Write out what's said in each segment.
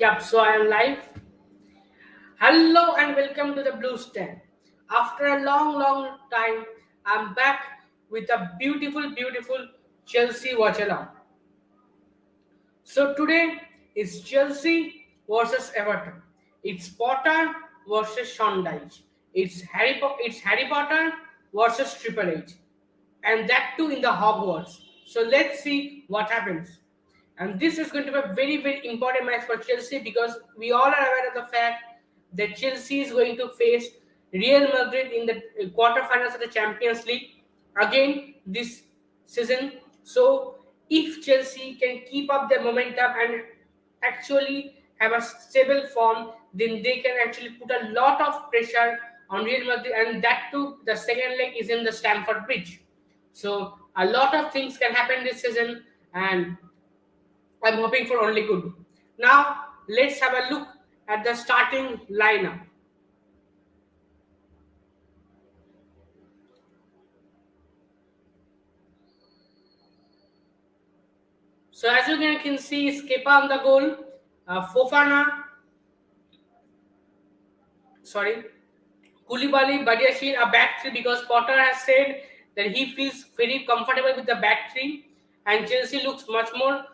Yep, so I am live. Hello and welcome to the Blue Stand. After a long time, I'm back with a beautiful Chelsea Watchalong. So today is Chelsea versus Everton. It's Potter versus Sean Dyche. It's Harry Potter versus Triple H, and that too in the Hogwarts. So let's see what happens. And this is going to be a very important match for Chelsea because we all are aware of the fact that Chelsea is going to face Real Madrid in the quarterfinals of the Champions League again this season. So if Chelsea can keep up their momentum and actually have a stable form, then they can actually put a lot of pressure on Real Madrid, and that too, the second leg is in the Stamford Bridge. So a lot of things can happen this season, and I'm hoping for only good. Now let's have a look at the starting lineup. So as you can see, Kepa on the goal, Fofana, sorry, Koulibaly, Badiashile a back three because Potter has said that he feels very comfortable with the back three, and Chelsea looks much more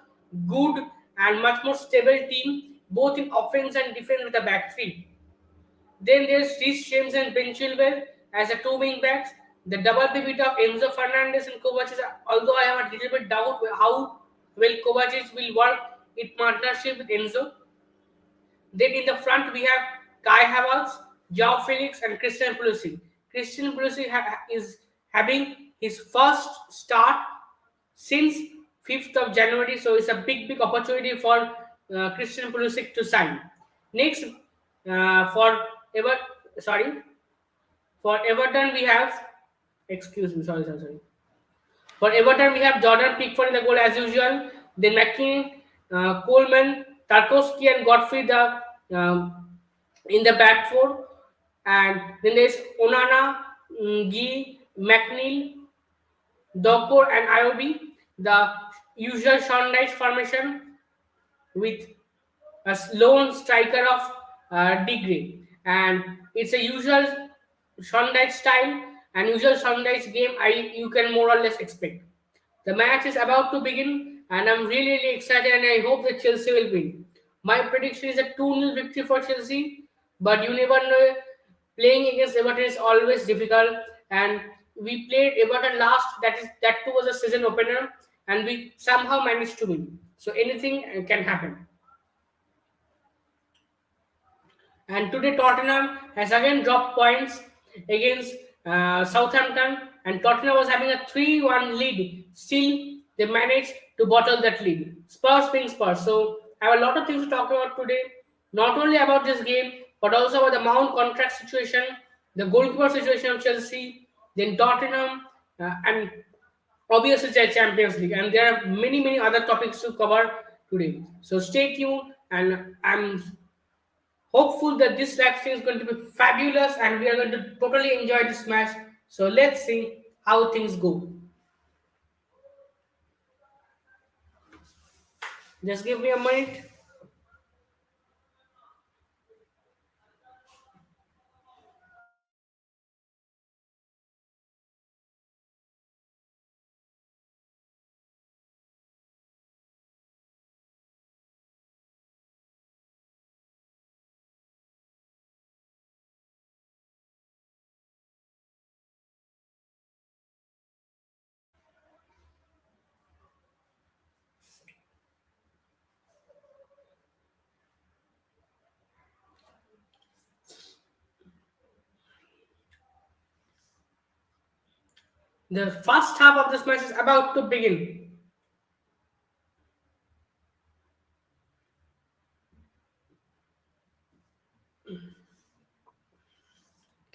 good and much more stable team both in offense and defense with the back three. Then there's Reece James and Ben Chilwell as the two wing backs. The double pivot of Enzo Fernandez and Kovacic, although I have a little bit doubt how well Kovacic will work in partnership with Enzo. Then in the front we have Kai Havertz, Joao Felix, and Christian Pulisic. Christian Pulisic is having his first start since 5th of January, so it's a big opportunity for Christian Pulisic to sign. Next, for Ever, sorry, for Everton we have, excuse me, sorry. For Everton, we have Jordan Pickford in the goal as usual. Then McKean, Coleman, Tarkowski, and Godfrey in the back four. And then there's Onana, Gee, McNeil, Dokor, and Iobi. The usual Sean Dyche formation with a lone striker of degree, and it's a usual Sean Dyche style and usual Sean Dyche game. You can more or less expect. The match is about to begin, and I'm really excited, and I hope that Chelsea will win. My prediction is a 2-0 victory for Chelsea, but you never know. Playing against Everton is always difficult, and we played Everton last. That too was a season opener, and we somehow managed to win. So anything can happen. And today Tottenham has again dropped points against Southampton, and Tottenham was having a 3-1 lead. Still, they managed to bottle that lead. Spurs being Spurs. So I have a lot of things to talk about today. Not only about this game, but also about the Mount contract situation, the goalkeeper situation of Chelsea, then Tottenham, and obviously the Champions League. And there are many other topics to cover today. So stay tuned, and I'm hopeful that this live stream is going to be fabulous and we are going to totally enjoy this match. So let's see how things go. Just give me a minute. The first half of this match is about to begin.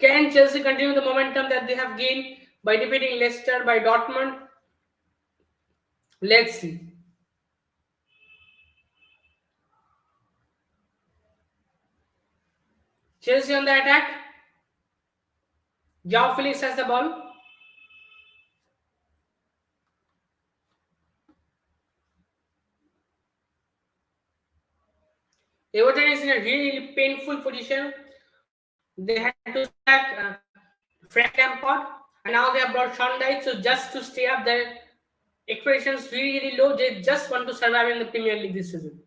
Can Chelsea continue the momentum that they have gained by defeating Leicester by Dortmund? Let's see. Chelsea on the attack. Joao Felix has the ball. Everton is in a really painful position. They had to sack Frank Lampard, and now they have brought Sean Dyche. So just to stay up, their expectations really low. They just want to survive in the Premier League this season,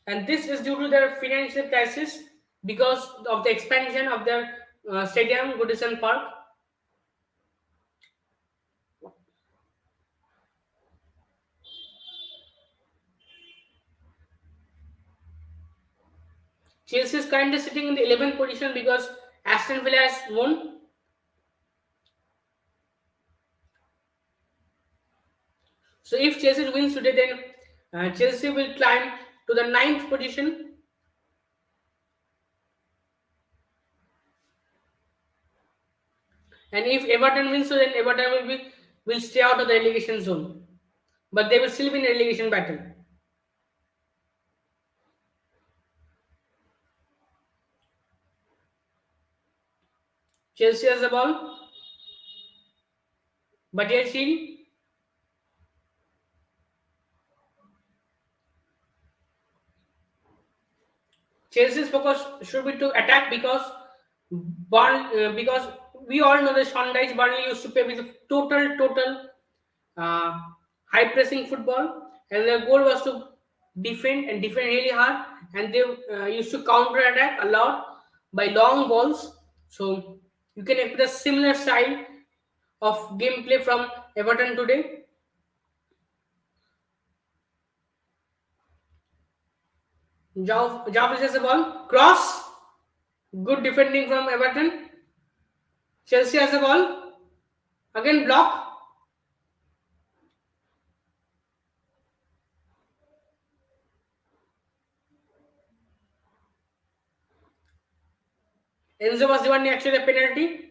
and this is due to their financial crisis because of the expansion of their stadium, Goodison Park. Chelsea is currently sitting in the 11th position because Aston Villa has won. So if Chelsea wins today, then Chelsea will climb to the ninth position. And if Everton wins, so then Everton will stay out of the relegation zone, but they will still be in relegation battle. Chelsea has the ball, but yet Chelsea's focus should be to attack because we all know that Sean Dyche Burnley used to play with total uh, high pressing football, and their goal was to defend really hard, and they used to counter attack a lot by long balls. So you can expect a similar style of gameplay from Everton today. Joao has the ball, cross, good defending from Everton. Chelsea has the ball, again block. Enzo was given actually a penalty,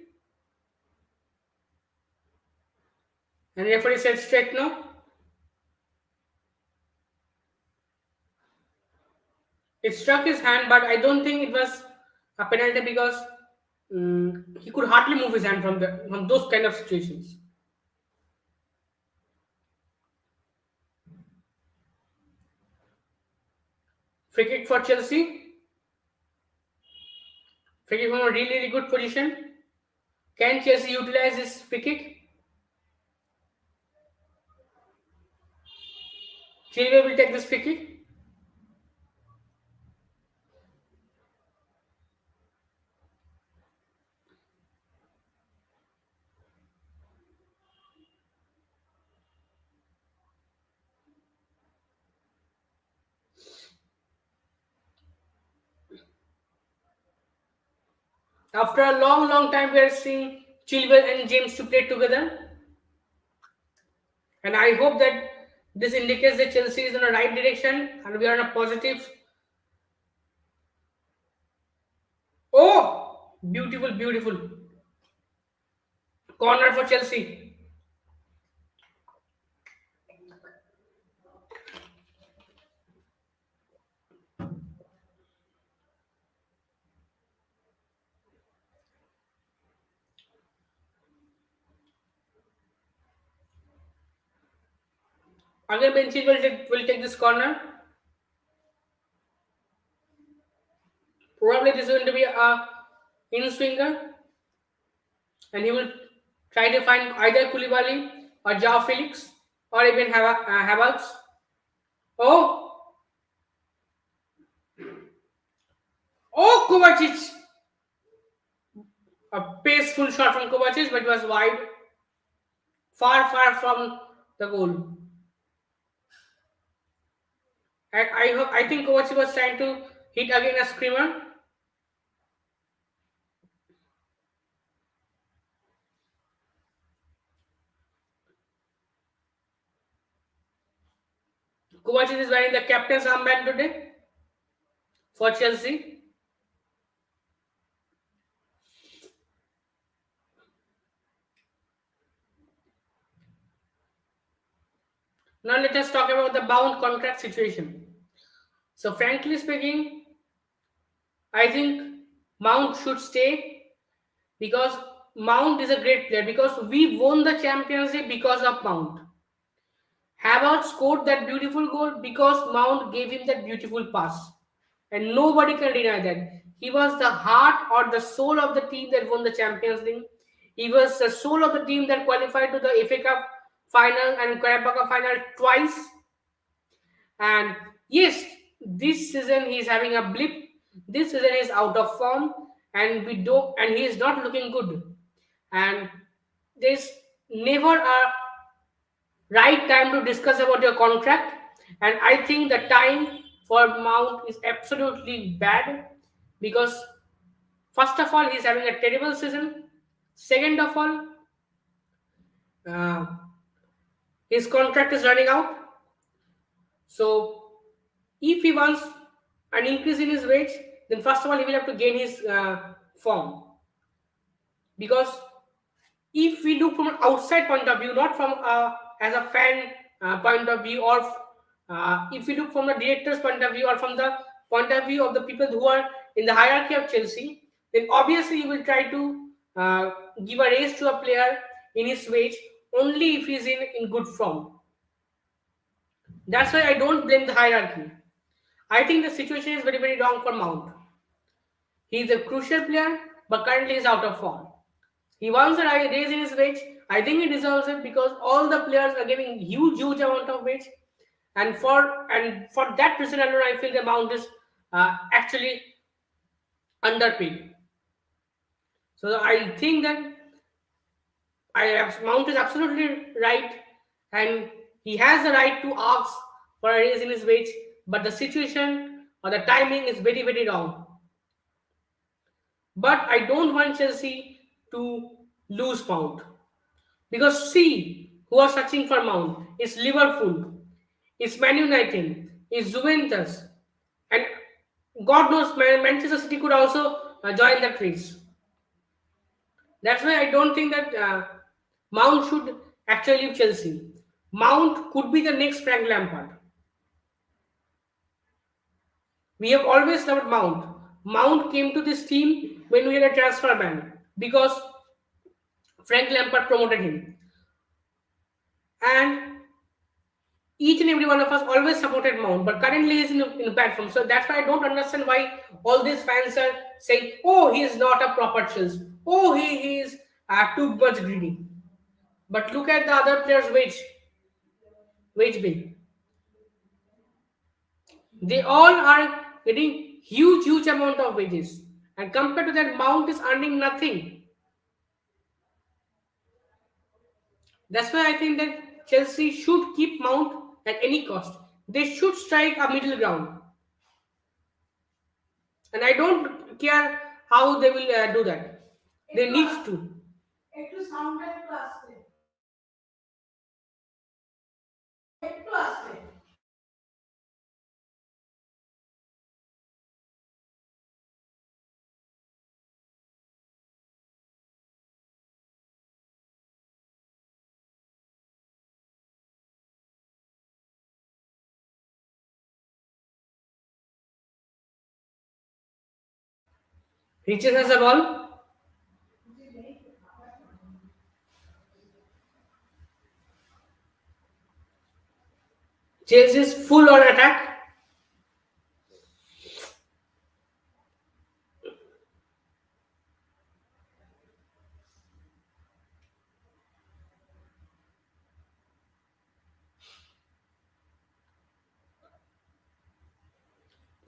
and referee said straight no. It struck his hand, but I don't think it was a penalty because he could hardly move his hand from those kind of situations. Free kick for Chelsea. Free kick from a really good position. Can Chelsea utilize this free kick? Chilwell will take this free kick. After a long time, we are seeing Chilwell and James to play together, and I hope that this indicates that Chelsea is in the right direction and we are on a positive. Oh, beautiful corner for Chelsea. Again, Ben Chilwell will take this corner. Probably this is going to be a in swinger, and he will try to find either Koulibaly or Jao Felix or even Havertz. Oh, oh, Kovacic! A paceful shot from Kovacic, but it was wide, far from the goal. I think Kovacic was trying to hit again a screamer. Kovacic is wearing the captain's armband today for Chelsea. Now let us talk about the bound contract situation. So frankly speaking, I think Mount should stay because Mount is a great player because we won the Champions League because of Mount. Havertz scored that beautiful goal because Mount gave him that beautiful pass. And nobody can deny that. He was the heart or the soul of the team that won the Champions League. He was the soul of the team that qualified to the FA Cup final and Carabao Cup final twice. And yes, this season he is having a blip. This season he is out of form, and we don't, and he is not looking good. And there's never a right time to discuss about your contract. And I think the time for Mount is absolutely bad because first of all he's having a terrible season. Second of all, uh, his contract is running out. So if he wants an increase in his wage, then first of all he will have to gain his form. Because if we look from an outside point of view, not from as a fan point of view, or if we look from the director's point of view, or from the point of view of the people who are in the hierarchy of Chelsea, then obviously you will try to give a raise to a player in his wage only if he's in good form. That's why I don't blame the hierarchy. I think the situation is very, very wrong for Mount. He is a crucial player, but currently he's out of form. He wants a raise in his wage. I think he deserves it because all the players are giving huge, huge amount of wage, and for that reason alone, I feel the amount is actually underpaid. So I think that Mount is absolutely right, and he has the right to ask for a raise in his wage, but the situation or the timing is very, very wrong. But I don't want Chelsea to lose Mount. Because see who are searching for Mount. It's Liverpool, it's Man United, it's Juventus, and God knows Manchester City could also join that race. That's why I don't think that Mount should actually leave Chelsea. Mount could be the next Frank Lampard. We have always loved Mount. Mount came to this team when we had a transfer ban because Frank Lampard promoted him. And each and every one of us always supported Mount, but currently he's in a bad form. So that's why I don't understand why all these fans are saying, "Oh, he is not a proper Chelsea. Oh, he is too much greedy." But look at the other players' wage bill. They all are getting huge, huge amount of wages, and compared to that, Mount is earning nothing. That's why I think that Chelsea should keep Mount at any cost. They should strike a middle ground. And I don't care how they will do that. They need to. একটু সাউন্ডটা একটু আসছে একটু আসছে Reaches has a ball. Chelsea is full on attack.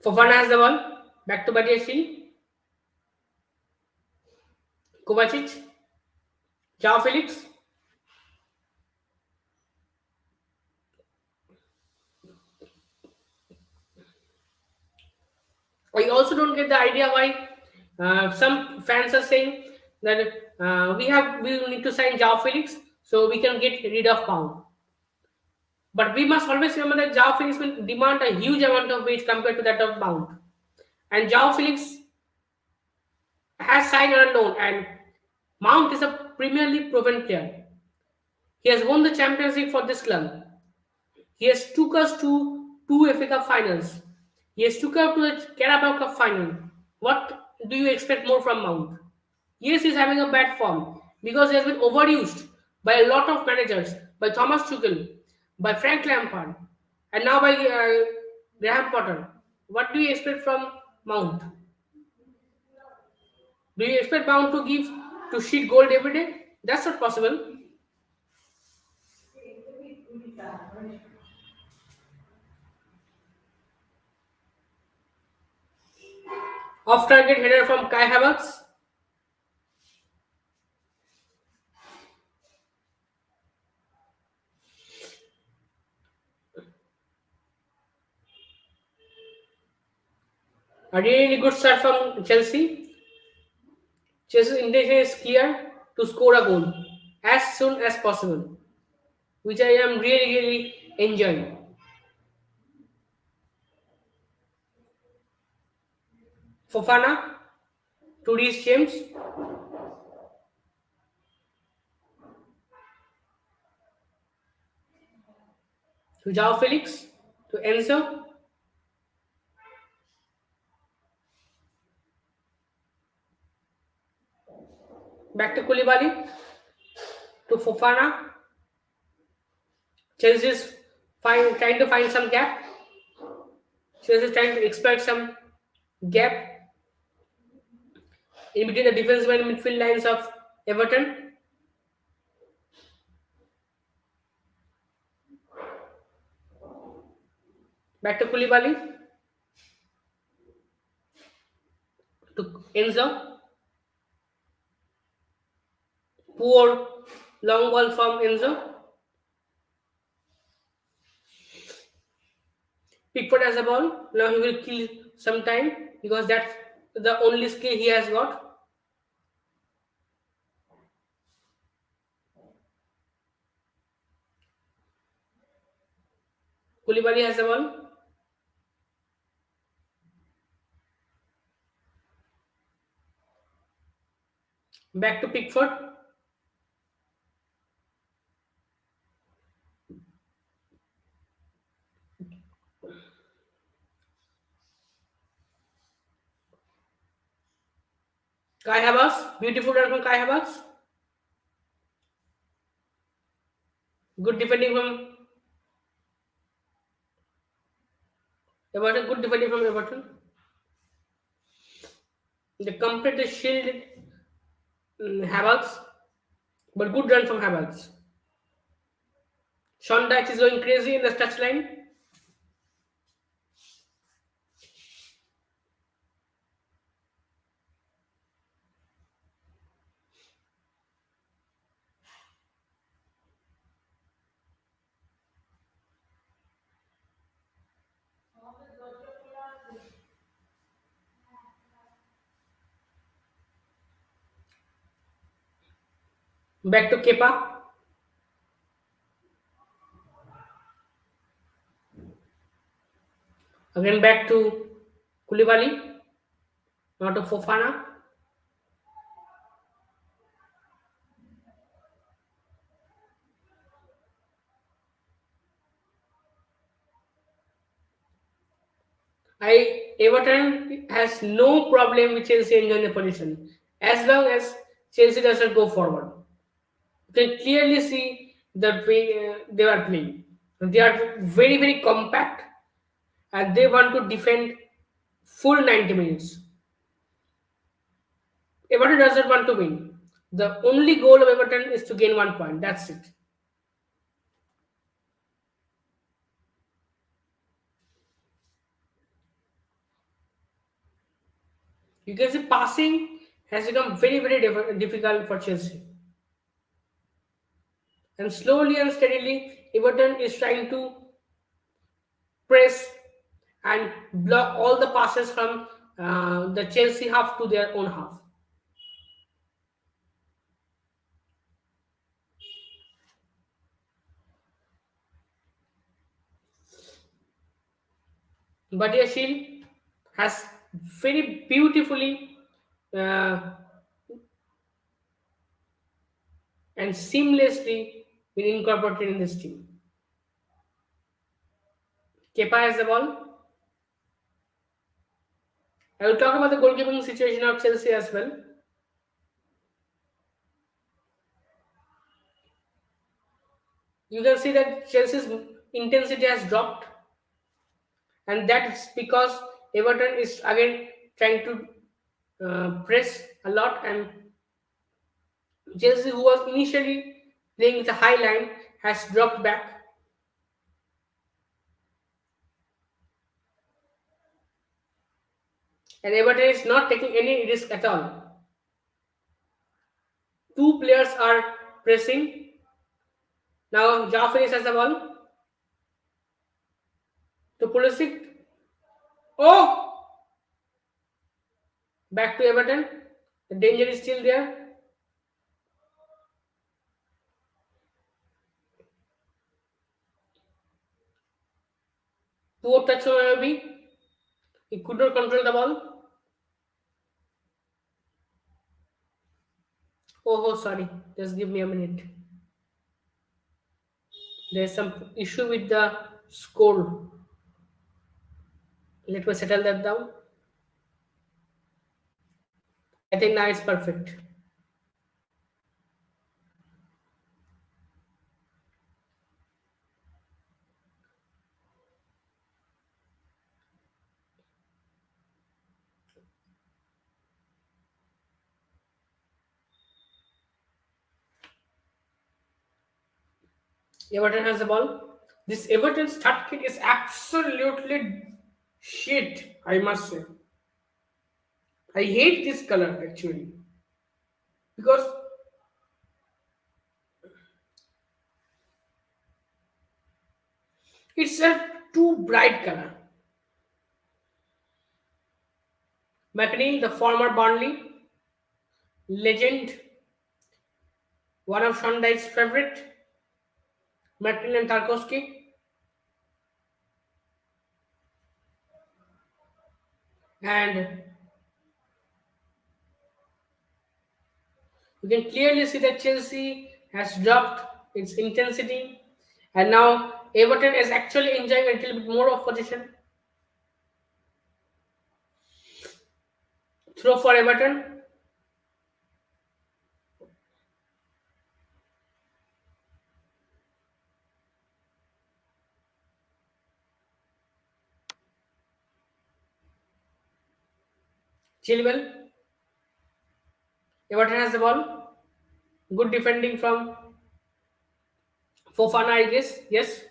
Fofana has the ball. Back to Badiashile. Kovacic. Jao Felix. I also don't get the idea why some fans are saying that we will need to sign Jao Felix so we can get rid of Pound. But we must always remember that Jao Felix will demand a huge amount of wage compared to that of Mount. And Jao Felix has signed on a loan, and Mount is a Premier League proven player. He has won the Champions League for this club. He has took us to two FA Cup finals. He has took us to the Carabao Cup final. What do you expect more from Mount? Yes, he's having a bad form because he has been overused by a lot of managers, by Thomas Tuchel. by Frank Lampard, and now by Graham Potter. What do you expect from Mount? Do you expect Mount to give to sheet gold every day? That's not possible. Off target header from Kai Havertz. A really good start from Chelsea. Chelsea's intention is clear to score a goal as soon as possible, which I am really enjoying. Fofana to Reece James to Joao Felix to Enzo, back to Koulibaly to Fofana. Chelsea is trying to find some gap. Chelsea is trying to exploit some gap in between the defensive and midfield lines of Everton. Back to Koulibaly to Enzo. Poor long ball from Enzo. Pickford has the ball. Now he will kill some time because that's the only skill he has got. Koulibaly has the ball. Back to Pickford. Kai Havertz. Beautiful run from Kai Havertz. Good defending from Everton. Good defending from Everton. They completely shielded Havertz. But good run from Havertz. Sean Dyche is going crazy in the touchline. Back to Kepa. Again back to Koulibaly. Now to Fofana. Everton has no problem with Chelsea enjoying the position as long as Chelsea doesn't go forward. You can clearly see the way they are playing. They are very compact and they want to defend full 90 minutes. Everton doesn't want to win. The only goal of Everton is to gain 1 point. That's it. You can see passing has become very difficult for Chelsea. And slowly and steadily, Everton is trying to press and block all the passes from the Chelsea half to their own half. Badiashile has very beautifully uh, and seamlessly been incorporated in this team. Kepa has the ball. I will talk about the goalkeeping situation of Chelsea as well. You can see that Chelsea's intensity has dropped, and that's because Everton is again trying to press a lot, and Chelsea, who was initially playing the high line, has dropped back, and Everton is not taking any risk at all. Two players are pressing. Now Jaffrey has the ball to Pulisic. Oh, back to Everton. The danger is still there. Poor touch on Ayobi. He could not control the ball. Oh, sorry. Just give me a minute. There's some issue with the score. Let me settle that down. I think now it's perfect. Everton has the ball. This Everton's third kit is absolutely shit, I must say. I hate this color actually because it's a too bright color. McNeil, the former Burnley legend, one of Shondai's favorite, McNeil and Tarkowski, and you can clearly see that Chelsea has dropped its intensity, and now Everton is actually enjoying a little bit more of possession. Throw for Everton. Chilwell. Everton has the ball. Good defending from Fofana, I guess. Yes.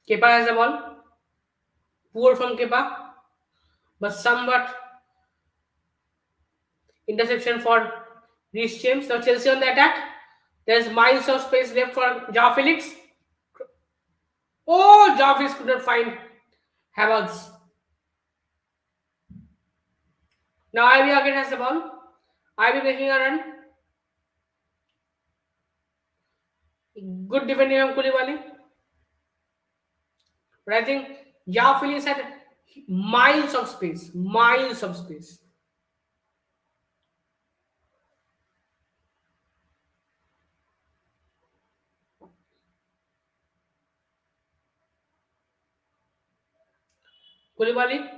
Kepa has the ball. Poor from Kepa, but somewhat interception for Reece James. Now Chelsea on the attack. There's miles of space left for Joao Felix. Oh, Joao Felix could not find Havertz. Now Ivy again has the ball. Ivy making a run. Good defending from Koulibaly. But I think Joao Felix had miles of space. Miles of space. Koulibaly.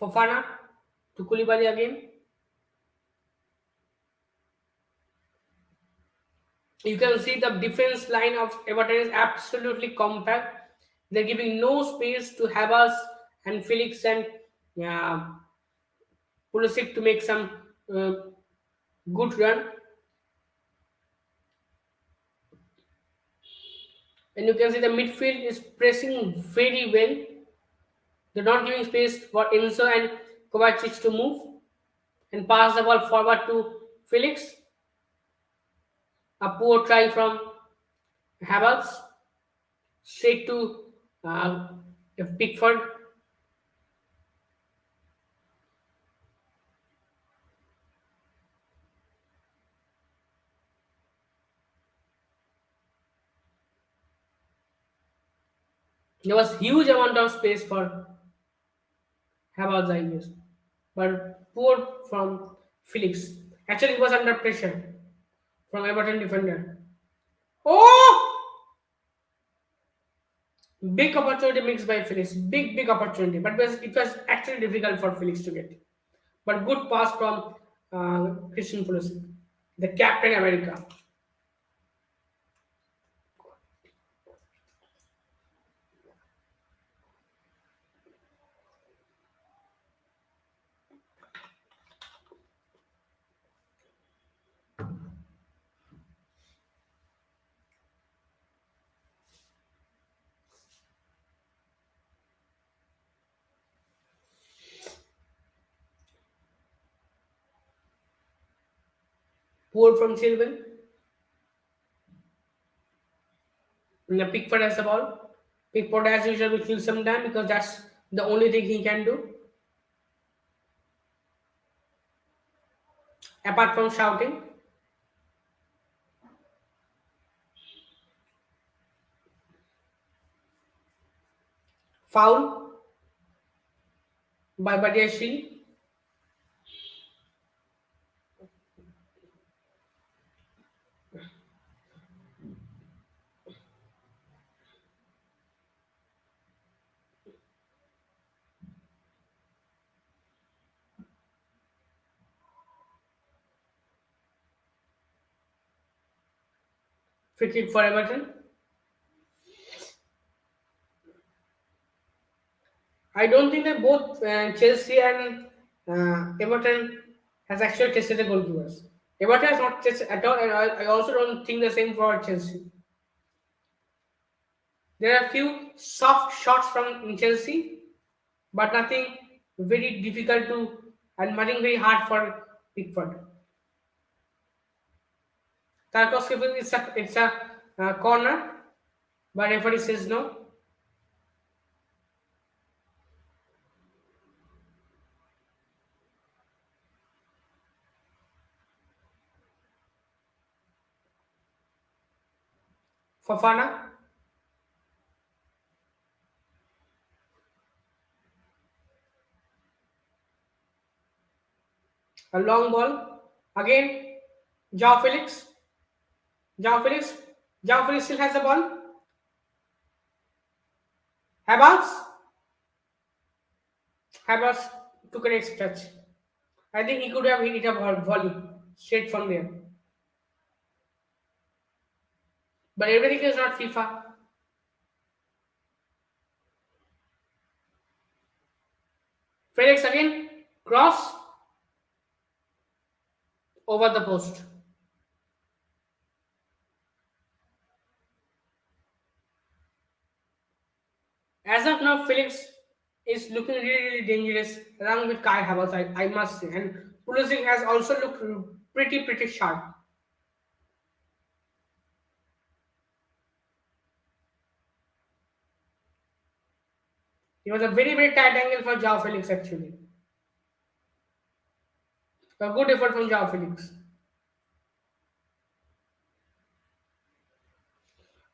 Fofana to Koulibaly again. You can see the defense line of Everton is absolutely compact. They're giving no space to Havertz and Felix and Pulisic to make some uh, good run. And you can see the midfield is pressing very well. They're not giving space for Enzo and Kovacic to move and pass the ball forward to Felix. A poor try from Havertz straight to uh, Pickford. There was huge amount of space for Havertz, I guess, but poor from Felix. Actually, he was under pressure from Everton defender. Oh! Big opportunity mixed by Felix. Big opportunity. But it was actually difficult for Felix to get. But good pass from Christian Pulisic, the Captain America. Poor from Chilwell. And the Pickford has the ball. Pickford as usual will kill some time because that's the only thing he can do. Apart from shouting. Foul by Badiashile. Free kick for Everton. I don't think that both Chelsea and Everton has actually tested the goalkeepers. Everton has not tested at all, and I also don't think the same for Chelsea. There are a few soft shots from Chelsea, but nothing very difficult to and nothing very hard for Pickford. Tarkovsky feels it's a corner, but referee says no. Fafana, a long ball. Again, Joao Felix. Joao Felix. Joao Felix still has the ball. Havertz. Havertz took an extra touch. I think he could have hit it a volley straight from there. But everything is not FIFA. Felix again. Cross over the post. As of now, Felix is looking really dangerous along with Kai Havertz, I must say. And Pulisic has also looked pretty sharp. It was a very tight angle for Joao Felix actually. A good effort from Joao Felix.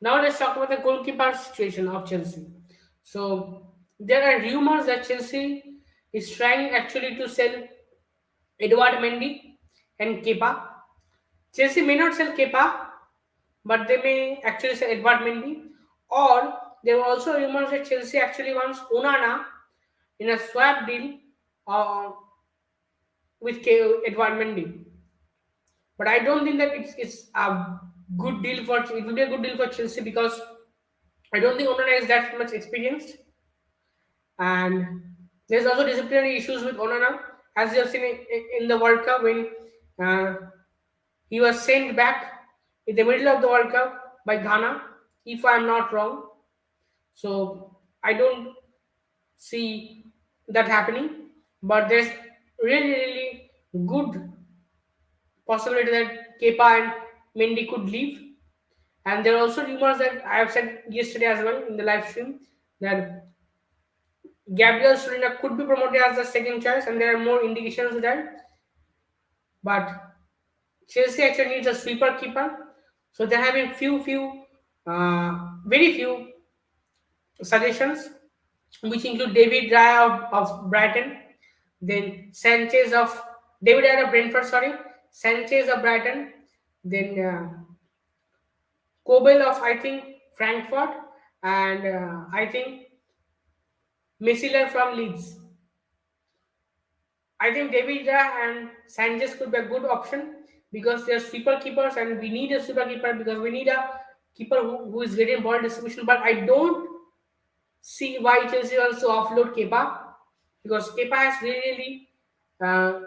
Now let's talk about the goalkeeper situation of Chelsea. So there are rumors that Chelsea is trying actually to sell Edward Mendy and Kepa. Chelsea may not sell Kepa, but they may actually sell Edward Mendy. Or there were also rumors that Chelsea actually wants Onana in a swap deal uh, with Edward Mendy. But I don't think that it's a good deal for it will be a good deal for Chelsea because I don't think Onana is that much experienced, and there's also disciplinary issues with Onana, as you have seen in the World Cup when uh, he was sent back in the middle of the World Cup by Ghana, if I'm not wrong. So I don't see that happening, but there's really good possibility that Kepa and Mendy could leave. And there are also rumors that I have said yesterday as well in the live stream that Gabriel Surina could be promoted as the second choice, and there are more indications of that. But Chelsea actually needs a sweeper keeper, so there have been very few suggestions, which include David Raya of Brighton, then Sanchez of David Raya of Brentford, sorry, Sanchez of Brighton, then Kobel of I think Frankfurt, and I think Missler from Leeds. I think David and Sanchez could be a good option because they're sweeper keepers, and we need a sweeper keeper because we need a keeper who is getting ball distribution. But I don't see why Chelsea wants to offload Kepa because Kepa has really uh,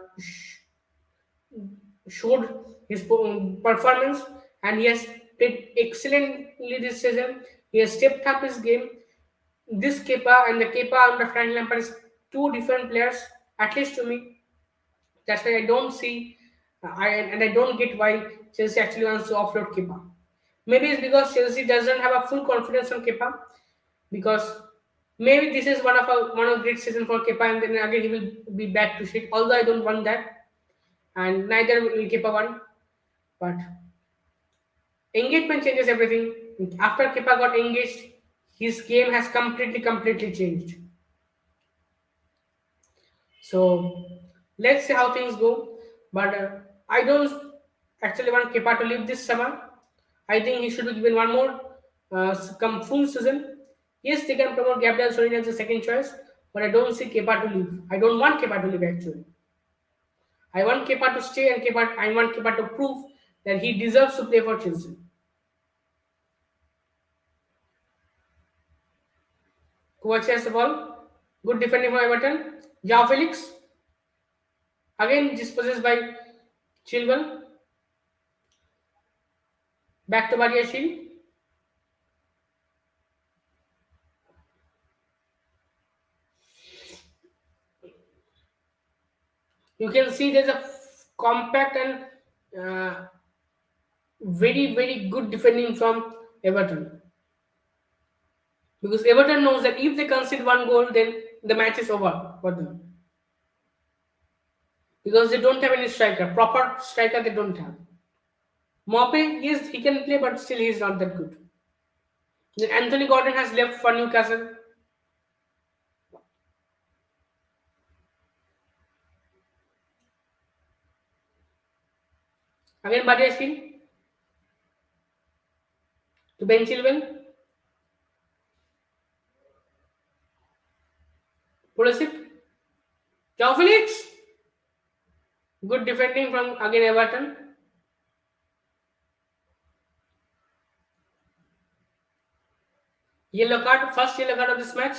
showed his performance, and he has played excellently this season. He has stepped up his game. This Kepa and the Kepa under Frank Lampard is two different players, at least to me. That's why I don't see, I don't get why Chelsea actually wants to offload Kepa. Maybe it's because Chelsea doesn't have a full confidence on Kepa, because maybe this is one of great season for Kepa, and then again he will be back to shit. Although I don't want that, and neither will Kepa want. But engagement changes everything. After Kepa got engaged, his game has completely changed. So let's see how things go. But I don't actually want Kepa to leave this summer. I think he should be given one more come full season. Yes, they can promote Gabriel Sorin as a second choice, but I don't see Kepa to leave. I don't want Kepa to leave actually. I want Kepa to stay, and I want Kepa to prove that he deserves to play for Chelsea. Kovacic has the ball. Good defending from Everton. Jao Felix. Again dispossessed by Chilwell. Back to Badiashile. You can see there's a compact and very good defending from Everton. Because Everton knows that if they concede one goal, then the match is over for them. Because they don't have any striker. Proper striker they don't have. Mope, yes, he can play, but still he's not that good. Then Anthony Gordon has left for Newcastle. Again, Badiashile to Ben Chilwell. Pulisic. Joao Felix. Good defending from again Everton. Yellow card, first yellow card of this match.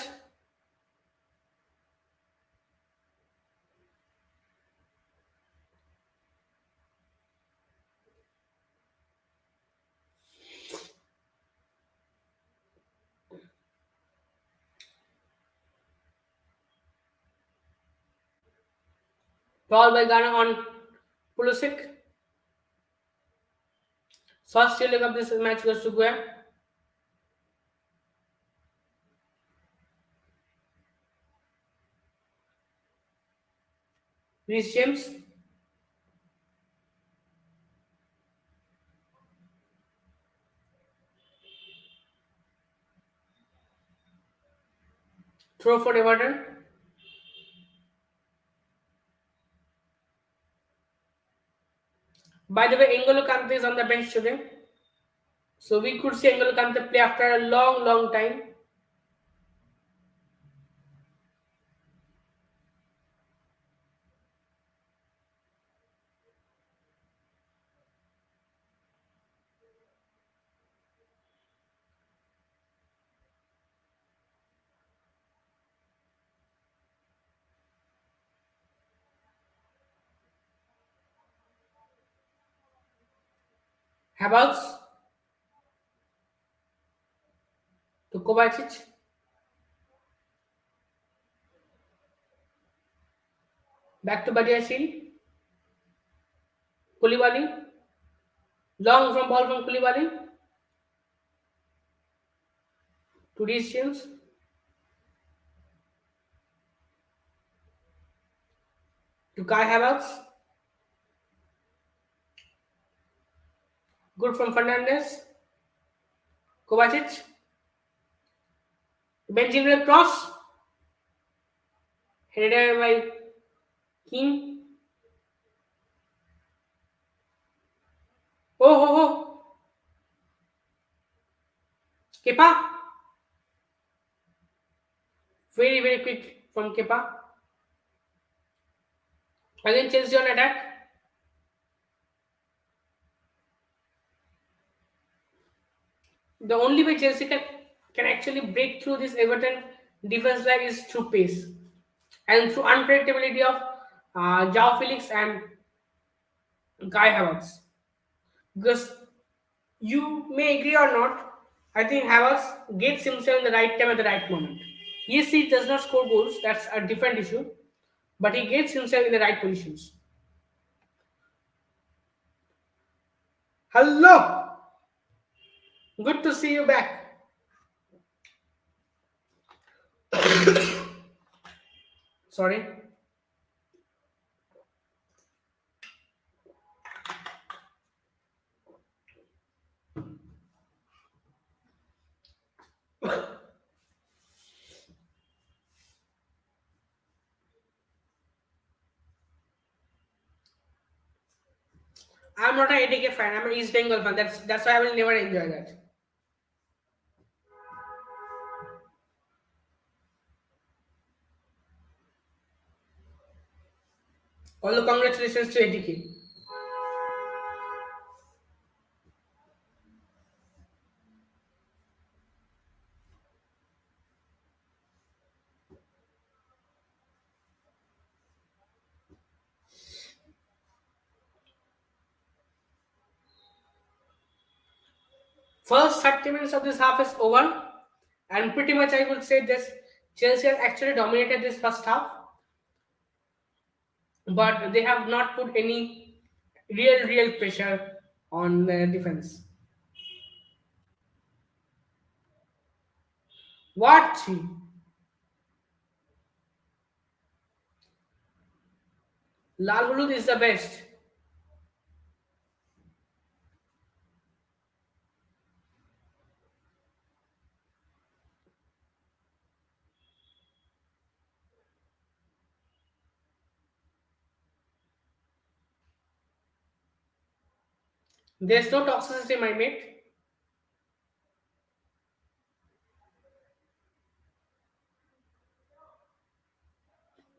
Foul by Ghana on Pulisic. First yellow of this match goes to Guia. Reece James. Throw for Everton. By the way, N'Golo Kante is on the bench today. So we could see N'Golo Kante play after a long time. Havertz to Kovacic. Back to Badiashile. Koulibaly. Long from ball from Koulibaly to Reece James. To Kai Havertz. Good from Fernandez. Kovacic. Benjamin cross. Headed by King. Oh. Kepa. Very, very quick from Kepa. Again, Chelsea on attack. The only way Chelsea can actually break through this Everton defense line is through pace and through unpredictability of Joao Felix and Guy Havertz. Because you may agree or not, I think Havertz gets himself in the right time at the right moment. Yes, he does not score goals, that's a different issue, but he gets himself in the right positions. Hello! Good to see you back. Sorry. I'm not an ATK fan, I'm an East Bengal fan. That's why I will never enjoy that. Although congratulations to ATK. First 30 minutes of this half is over, and pretty much I would say this Chelsea has actually dominated this first half, but they have not put any real pressure on the defense. What? Lal Hulud is the best. There's no toxicity, my mate.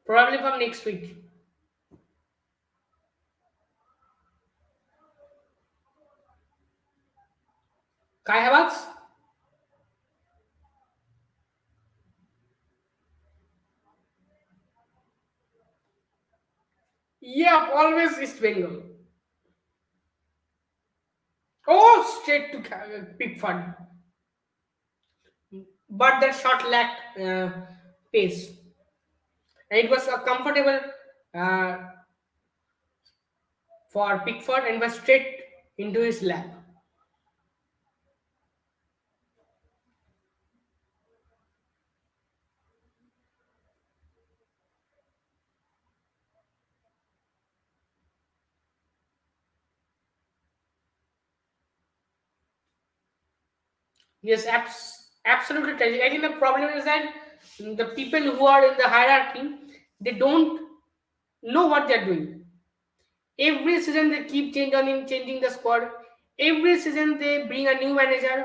Probably from next week. Kai Havertz? Yeah, always East Bengal. Oh, straight to Pickford. But that shot lacked pace. And it was a comfortable uh, for Pickford and was straight into his lap. Yes, absolutely tragic. I think the problem is that the people who are in the hierarchy, they don't know what they're doing. Every season they keep changing the squad. Every season they bring a new manager,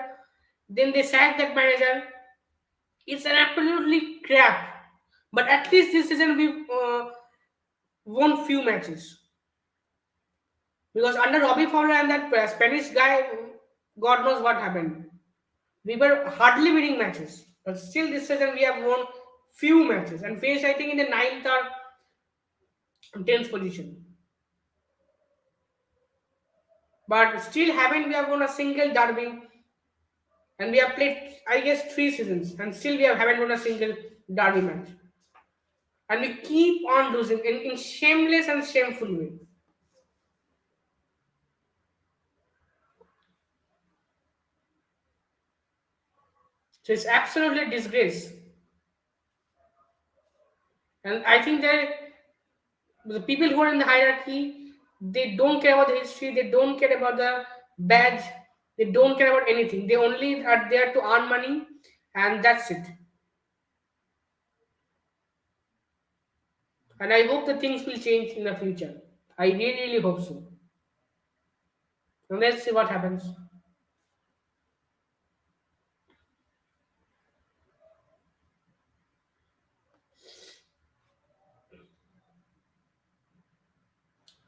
then they sack that manager. It's an absolutely crap. But at least this season we won few matches because under Robbie Fowler and that Spanish guy, God knows what happened. We were hardly winning matches, but still this season we have won few matches and finished I think in the ninth or tenth position. But still haven't we have won a single derby, and we have played I guess 3 seasons and still haven't won a single derby match. And we keep on losing in shameless and shameful way. So it's absolutely a disgrace. And I think that the people who are in the hierarchy, they don't care about the history, they don't care about the badge, they don't care about anything. They only are there to earn money, and that's it. And I hope the things will change in the future. I really hope so. And let's see what happens.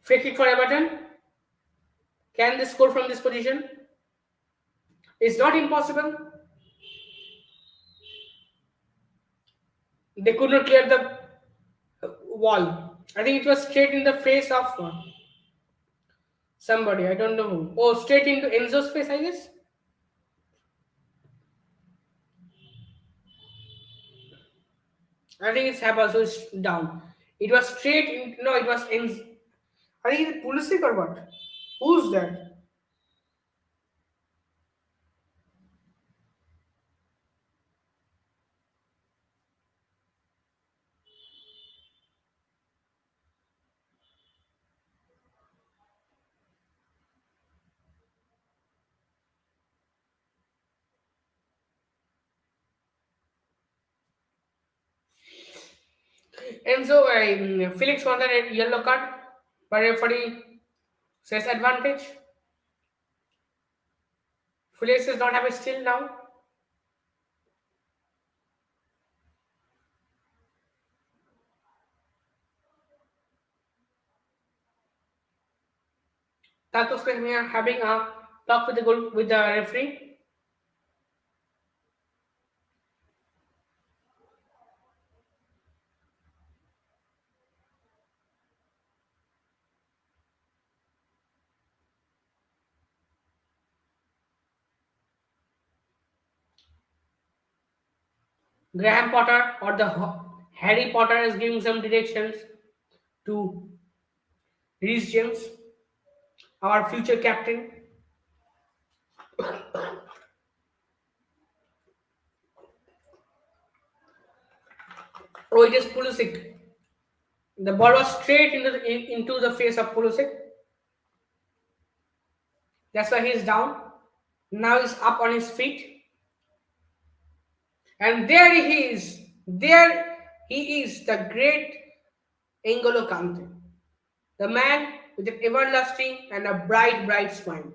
Free kick for Everton. Can they score from this position? It's not impossible. They could not clear the wall. I think it was straight in the face of somebody. I don't know who. Oh, straight into Enzo's face, I guess. I think it's Habba, so it's down. It was straight in. No, it was Enzo. I think it's Pulisic or what? Who's that? Enzo, Felix wanted a yellow card, but referee says advantage. Felix does not have a still now. Tatos having a talk with the referee. Graham Potter or the Harry Potter is giving some directions to Reece James, our future captain. Oh, it is Pulisic. The ball was straight into the face of Pulisic. That's why he is down. Now he's up on his feet. And there he is. There he is, the great N'Golo Kante. The man with an everlasting and a bright, bright smile.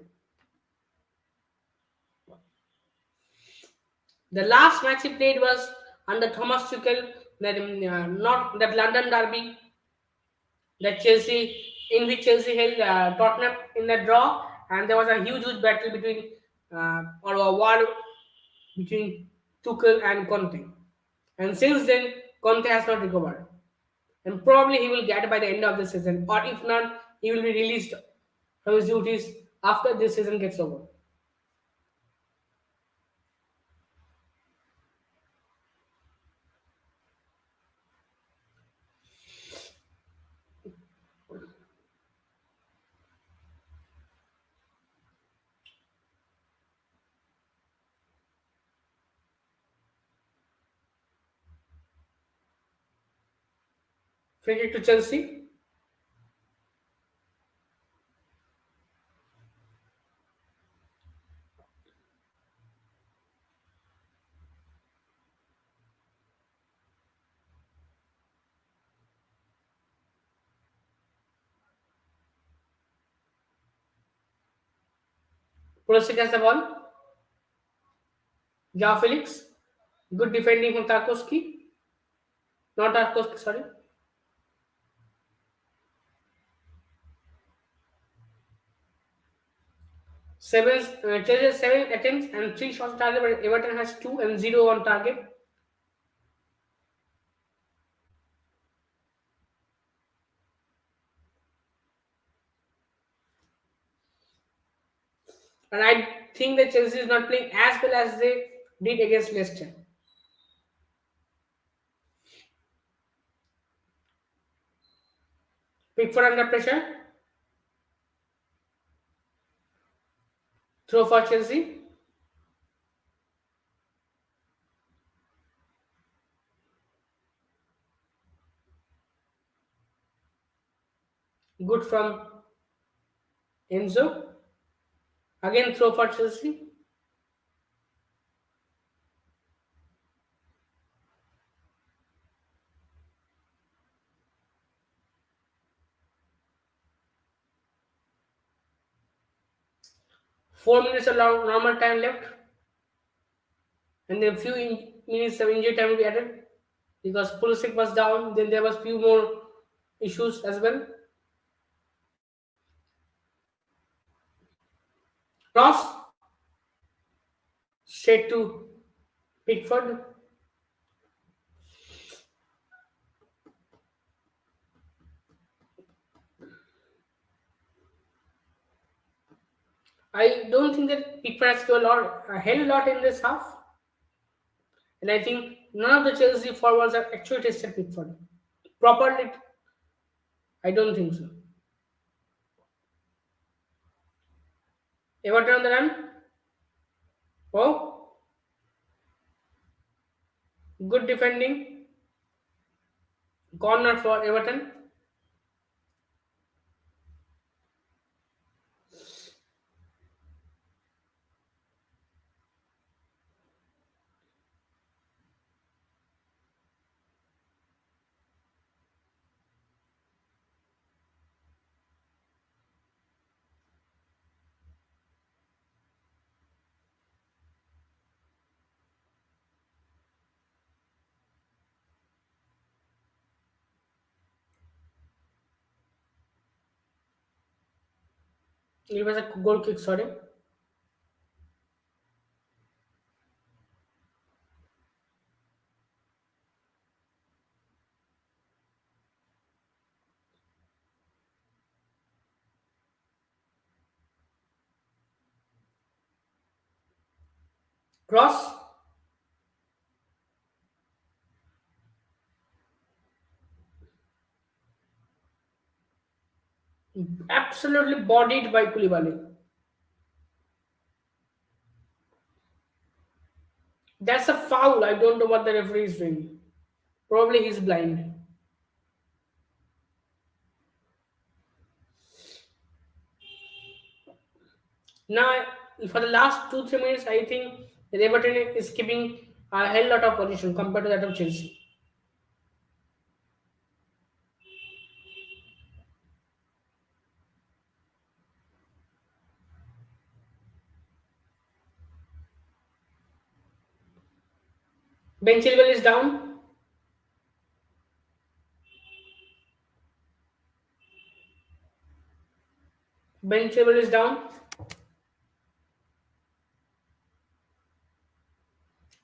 The last match he played was under Thomas Tuchel, that not that London derby, that Chelsea, in which Chelsea held Tottenham in the draw, and there was a huge, huge battle between or a war between Tuchel and Conte. And since then, Conte has not recovered, and probably he will get by the end of the season, or if not, he will be released from his duties after this season gets over. Free kick to Chelsea. Pulisic has the ball. Jao Felix. Good defending from Tarkowski. Not Tarkowski, sorry. Chelsea has 7 attempts and 3 shots on target, but Everton has 2 and 0 on target. And I think that Chelsea is not playing as well as they did against Leicester. Pickford under pressure. Throw for Chelsea. Good from Enzo. Again throw for Chelsea. 4 minutes of normal time left. And then few minutes of injury time will be added. Because Pulisic was down, then there was few more issues as well. Cross straight to Pickford. I don't think that Pickford has to do a hell lot in this half, and I think none of the Chelsea forwards have actually tested Pickford properly. I don't think so. Everton on the run. Oh, good defending. Corner for Everton. It was a goal kick. Sorry. Cross. Absolutely bodied by Koulibaly. That's a foul. I don't know what the referee is doing. Probably he's blind. Now, for the last 2 3 minutes, I think the Everton is keeping a hell lot of position compared to that of Chelsea. Ben Chilwell is down. Ben Chilwell is down.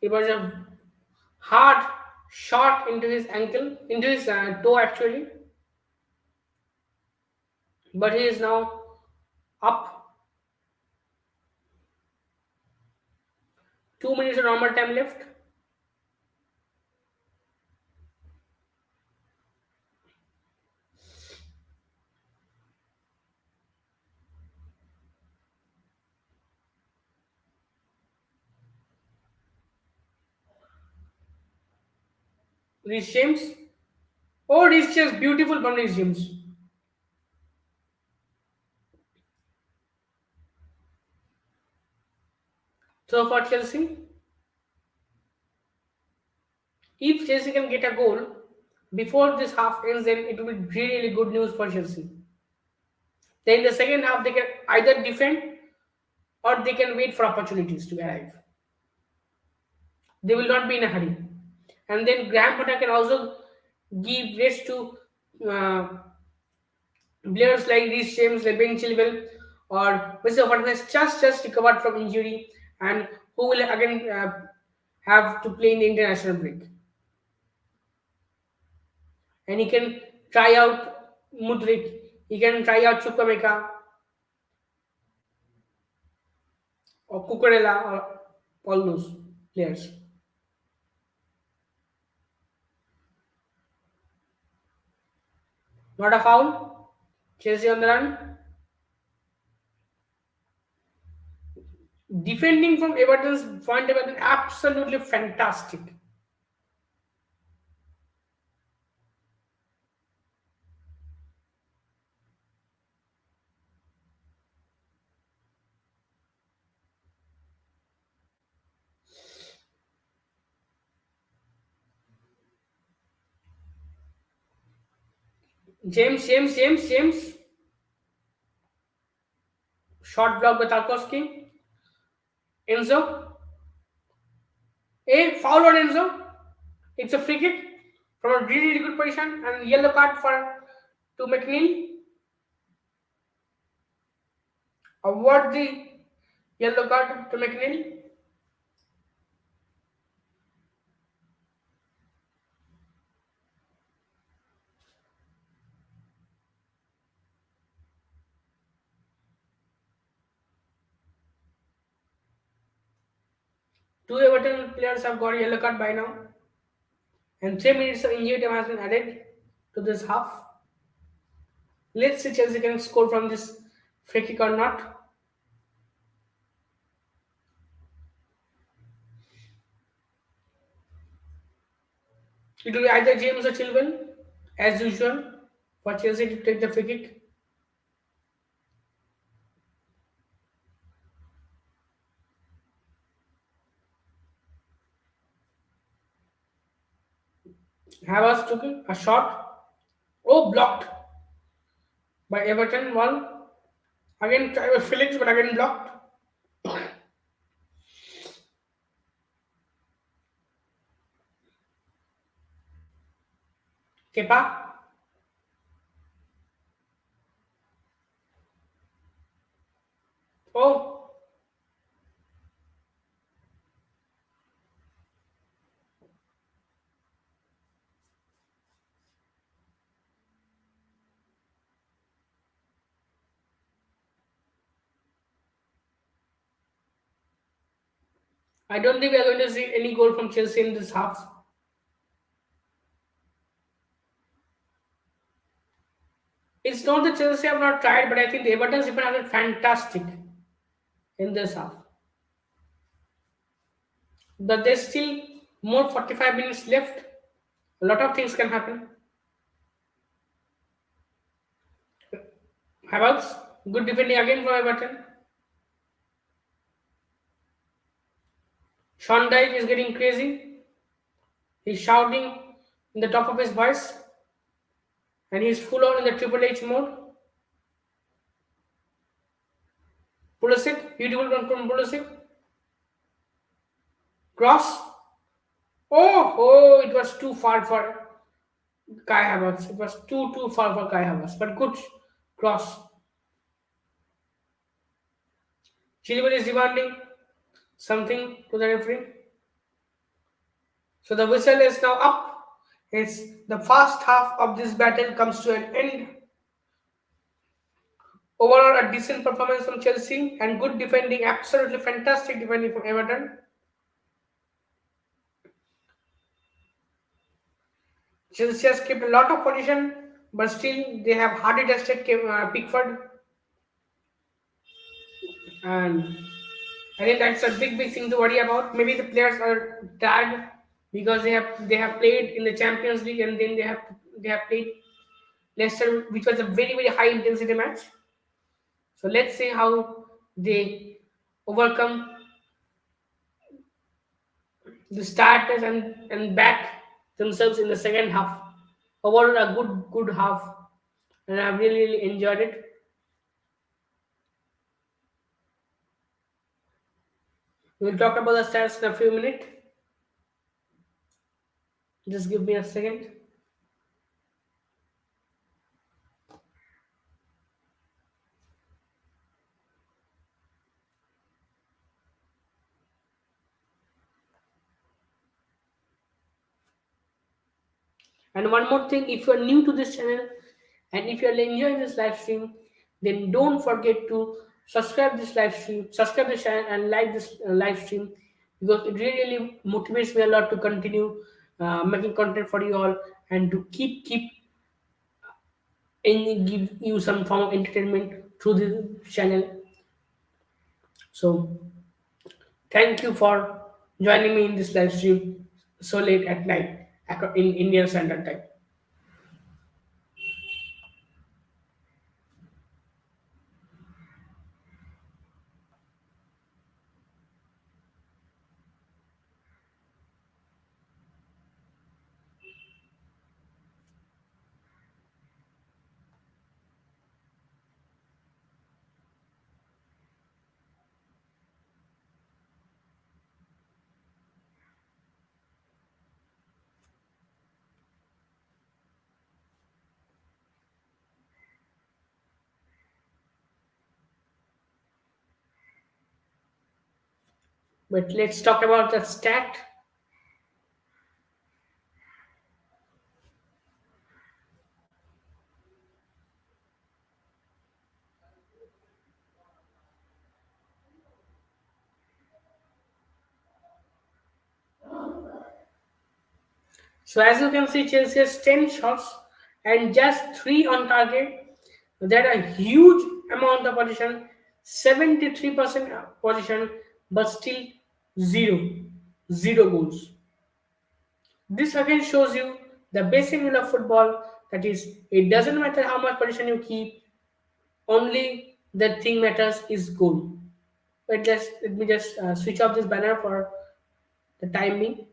It was a hard shot into his ankle, into his toe actually. But he is now up. 2 minutes of normal time left. Reece James. Oh, Reece James, beautiful from Reece James. So for Chelsea, if Chelsea can get a goal before this half ends, then it will be really, really good news for Chelsea. Then in the second half, they can either defend or they can wait for opportunities to arrive. They will not be in a hurry. And then Graham Potter can also give rest to uh, players like Reece James, like Ben Chilwell, or Mr. Potter has just recovered from injury and who will again have to play in the international break. And he can try out Mudrik, he can try out Chukwameka or Cucurella or all those players. Not a foul. Chelsea on the run. Defending from Everton's point of view, absolutely fantastic. James. Short block by Tarkowski. Enzo. A foul on Enzo. It's a free kick from a really, really good position and yellow card for to McNeil. A worthy Yellow card to McNeil. Two Everton players have got a yellow card by now, and 3 minutes of injury time has been added to this half. Let's see Chelsea can score from this free kick or not. It will be either James or Chilwell, as usual, for Chelsea to take the free kick. Havertz took a shot. Oh, blocked by Everton. One again, try with Felix, but again blocked. Kepa. Oh, I don't think we are going to see any goal from Chelsea in this half. It's not that Chelsea have not tried, but I think the Everton's defense have been fantastic in this half. But there's still more 45 minutes left. A lot of things can happen. Havertz, good defending again from Everton. Sean Dyche is getting crazy. He's shouting in the top of his voice, and he's full on in the Triple H mode. Pulisic, beautiful run from Pulisic. Cross. Oh, it was too far for Kai Havertz. It was too far for Kai Havertz. But good cross. Chilwell is demanding something to the referee. So the whistle is now up. It's the first half of this battle comes to an end. Overall, a decent performance from Chelsea and good defending, absolutely fantastic defending from Everton. Chelsea has kept a lot of position, but still they have hardly tested Pickford, and I think that's a big thing to worry about. Maybe the players are tired because they have played in the Champions League and then they have played Leicester, which was a very high intensity match. So let's see how they overcome the starters and back themselves in the second half. Overall, a good half, and I've really enjoyed it. We'll talk about the stats in a few minutes. Just give me a second. And one more thing, if you're new to this channel and if you're enjoying this live stream, then don't forget to subscribe this channel and like this live stream, because it really motivates me a lot to continue making content for you all and to keep and give you some form of entertainment through this channel. So thank you for joining me in this live stream so late at night in Indian Standard Time. But let's talk about the stat. So as you can see, Chelsea has 10 shots and just 3 on target. That a huge amount of position, 73% position, but still zero, zero goals. This again shows you the basic rule of football, that is, it doesn't matter how much position you keep, only the thing matters is goal. Let me just switch off this banner for the time being.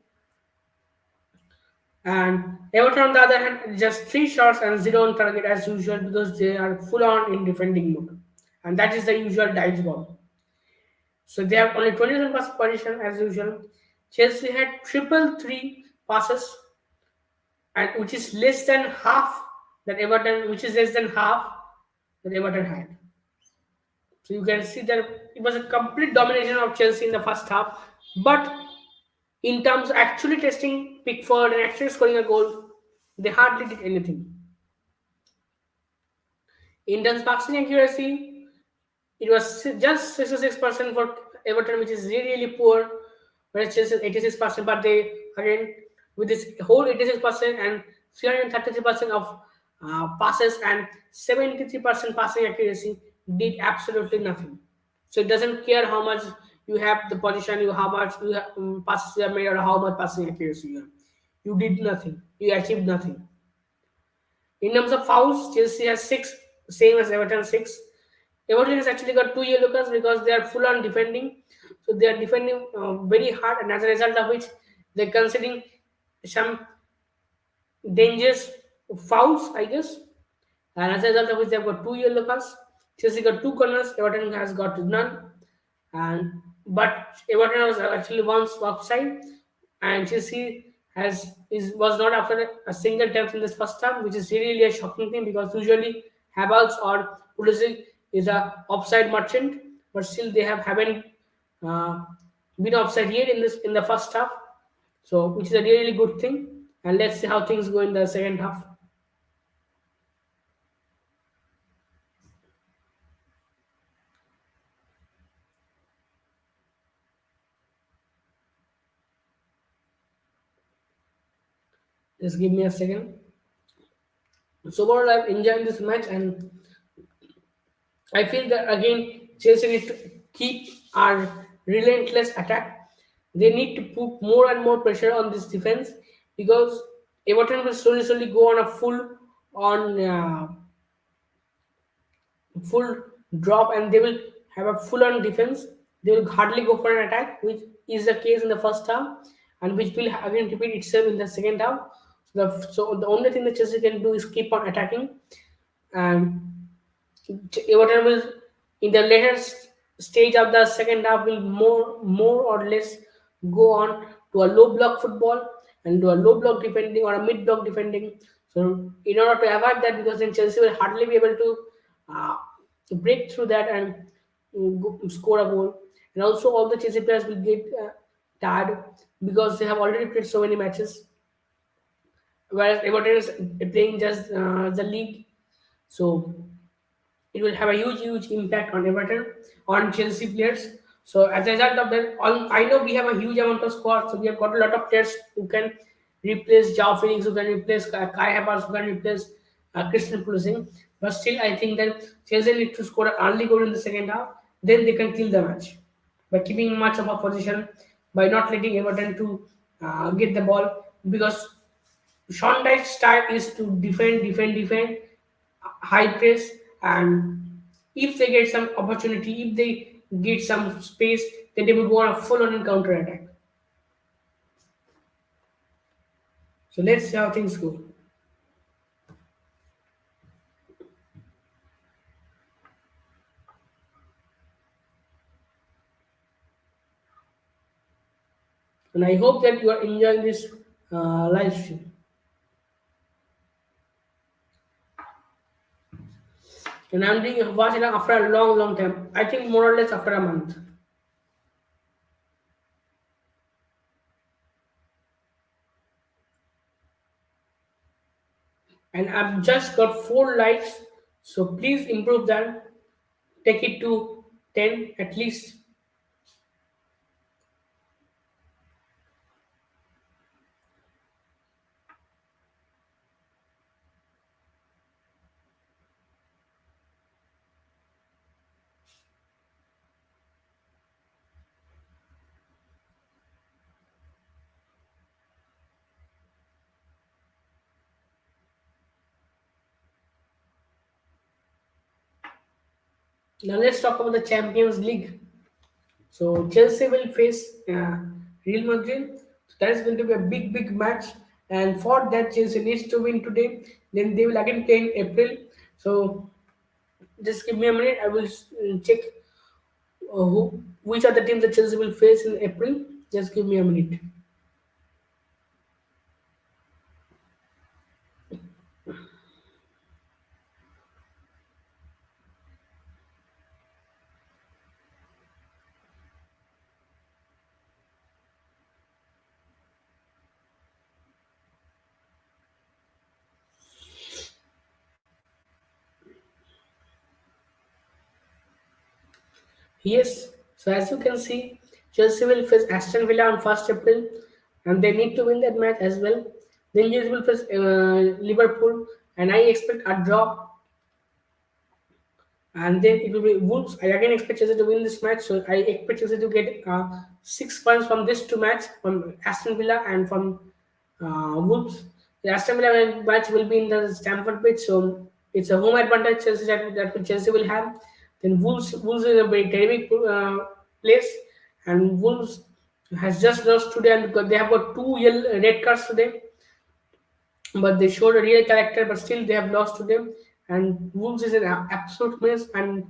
And Everton, on the other hand, just 3 shots and zero on target as usual because they are full on in defending mode. And that is the usual dice ball. So they have only 27% position as usual. Chelsea had triple three passes, and which is less than half that Everton, which is less than half that Everton had. So you can see that it was a complete domination of Chelsea in the first half. But in terms of actually testing Pickford and actually scoring a goal, they hardly did anything. In terms of passing accuracy, it was just 66% for Everton, which is really, really poor. Whereas Chelsea 86%, but they again with this whole 86% and 333% of passes and 73% passing accuracy did absolutely nothing. So it doesn't care how much you have the position, you how much you have, passes you have made or how much passing accuracy you have. You did nothing. You achieved nothing. In terms of fouls, Chelsea has 6, same as Everton 6. Everton has actually got 2 yellow cards because they are full on defending. So they are defending very hard, and as a result of which they're considering some dangerous fouls, I guess. And as a result of which they've got 2 yellow cards. Chelsea got 2 corners, Everton has got none. And but Everton was actually once offside, and Chelsea was not after a single attempt in this first half, which is really a shocking thing because usually Havertz or Pulisic is a offside merchant, but still they haven't uh, been offside yet in the first half. So which is a really good thing. And let's see how things go in the second half. Just give me a second. So overall, I'm enjoying this match, and I feel that again Chelsea need to keep our relentless attack. They need to put more and more pressure on this defense because Everton will slowly go on a full drop, and they will have a full on defense. They will hardly go for an attack, which is the case in the first half, and which will again repeat itself in the second half. So the only thing that Chelsea can do is keep on attacking, and Everton will, in the later stage of the second half, will more or less go on to a low block football and do a low block defending or a mid block defending. So in order to avoid that, because then Chelsea will hardly be able uh, to break through that and score a goal. And also all the Chelsea players will get tired because they have already played so many matches, whereas Everton is playing just the league. So it will have a huge impact on Everton, on Chelsea players. So as a result of that, I know we have a huge amount of squad, so we have got a lot of players who can replace Jao Felix, who can replace Kai Havertz, who can replace Christian Pulisic. But still, I think that Chelsea need to score an early goal in the second half, then they can kill the match by keeping much of a position, by not letting Everton to get the ball, because Sean Dyche's style is to defend, high press, and if they get some opportunity, if they get some space, then they will go on a full-on counter attack. So let's see how things go. And I hope that you are enjoying this live stream. And I'm doing watching after a long time. I think more or less after a month. and I've just got 4 likes. So please improve that. Take it to 10 at least. Now let's talk about the Champions League. So Chelsea will face Real Madrid. So that is going to be a big match, and for that Chelsea needs to win today. Then they will again play in April. So just give me a minute. I will check which are the teams that Chelsea will face in April. Just give me a minute. Yes. So as you can see, Chelsea will face Aston Villa on 1st April, and they need to win that match as well. Then Chelsea will face Liverpool, and I expect a draw, and then it will be Wolves. I again expect Chelsea to win this match, so I expect Chelsea to get 6 points from this two match from Aston Villa and from Wolves. The Aston Villa match will be in the Stamford Bridge, so it's a home advantage that Chelsea will have. Then Wolves is a very terrific place, and Wolves has just lost today, and because they have got two yellow red cards today, but they showed a real character, but still they have lost to them. And Wolves is an absolute mess, and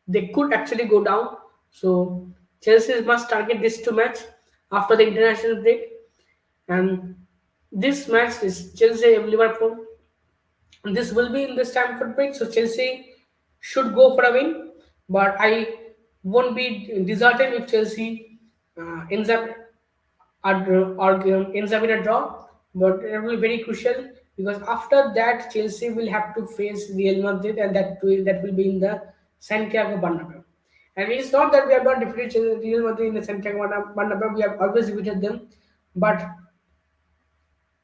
they could actually go down. So Chelsea must target this two match after the international break, and this match is Chelsea Liverpool. And this will be in the Stamford Bridge, so Chelsea should go for a win. But I won't be disheartened if Chelsea ends up or ends up in a draw, but it will be very crucial because after that Chelsea will have to face Real Madrid, and that will be in the Santiago Bernabeu. And it's not that we have not defeated Real Madrid in the Santiago Bernabeu; we have always defeated them, but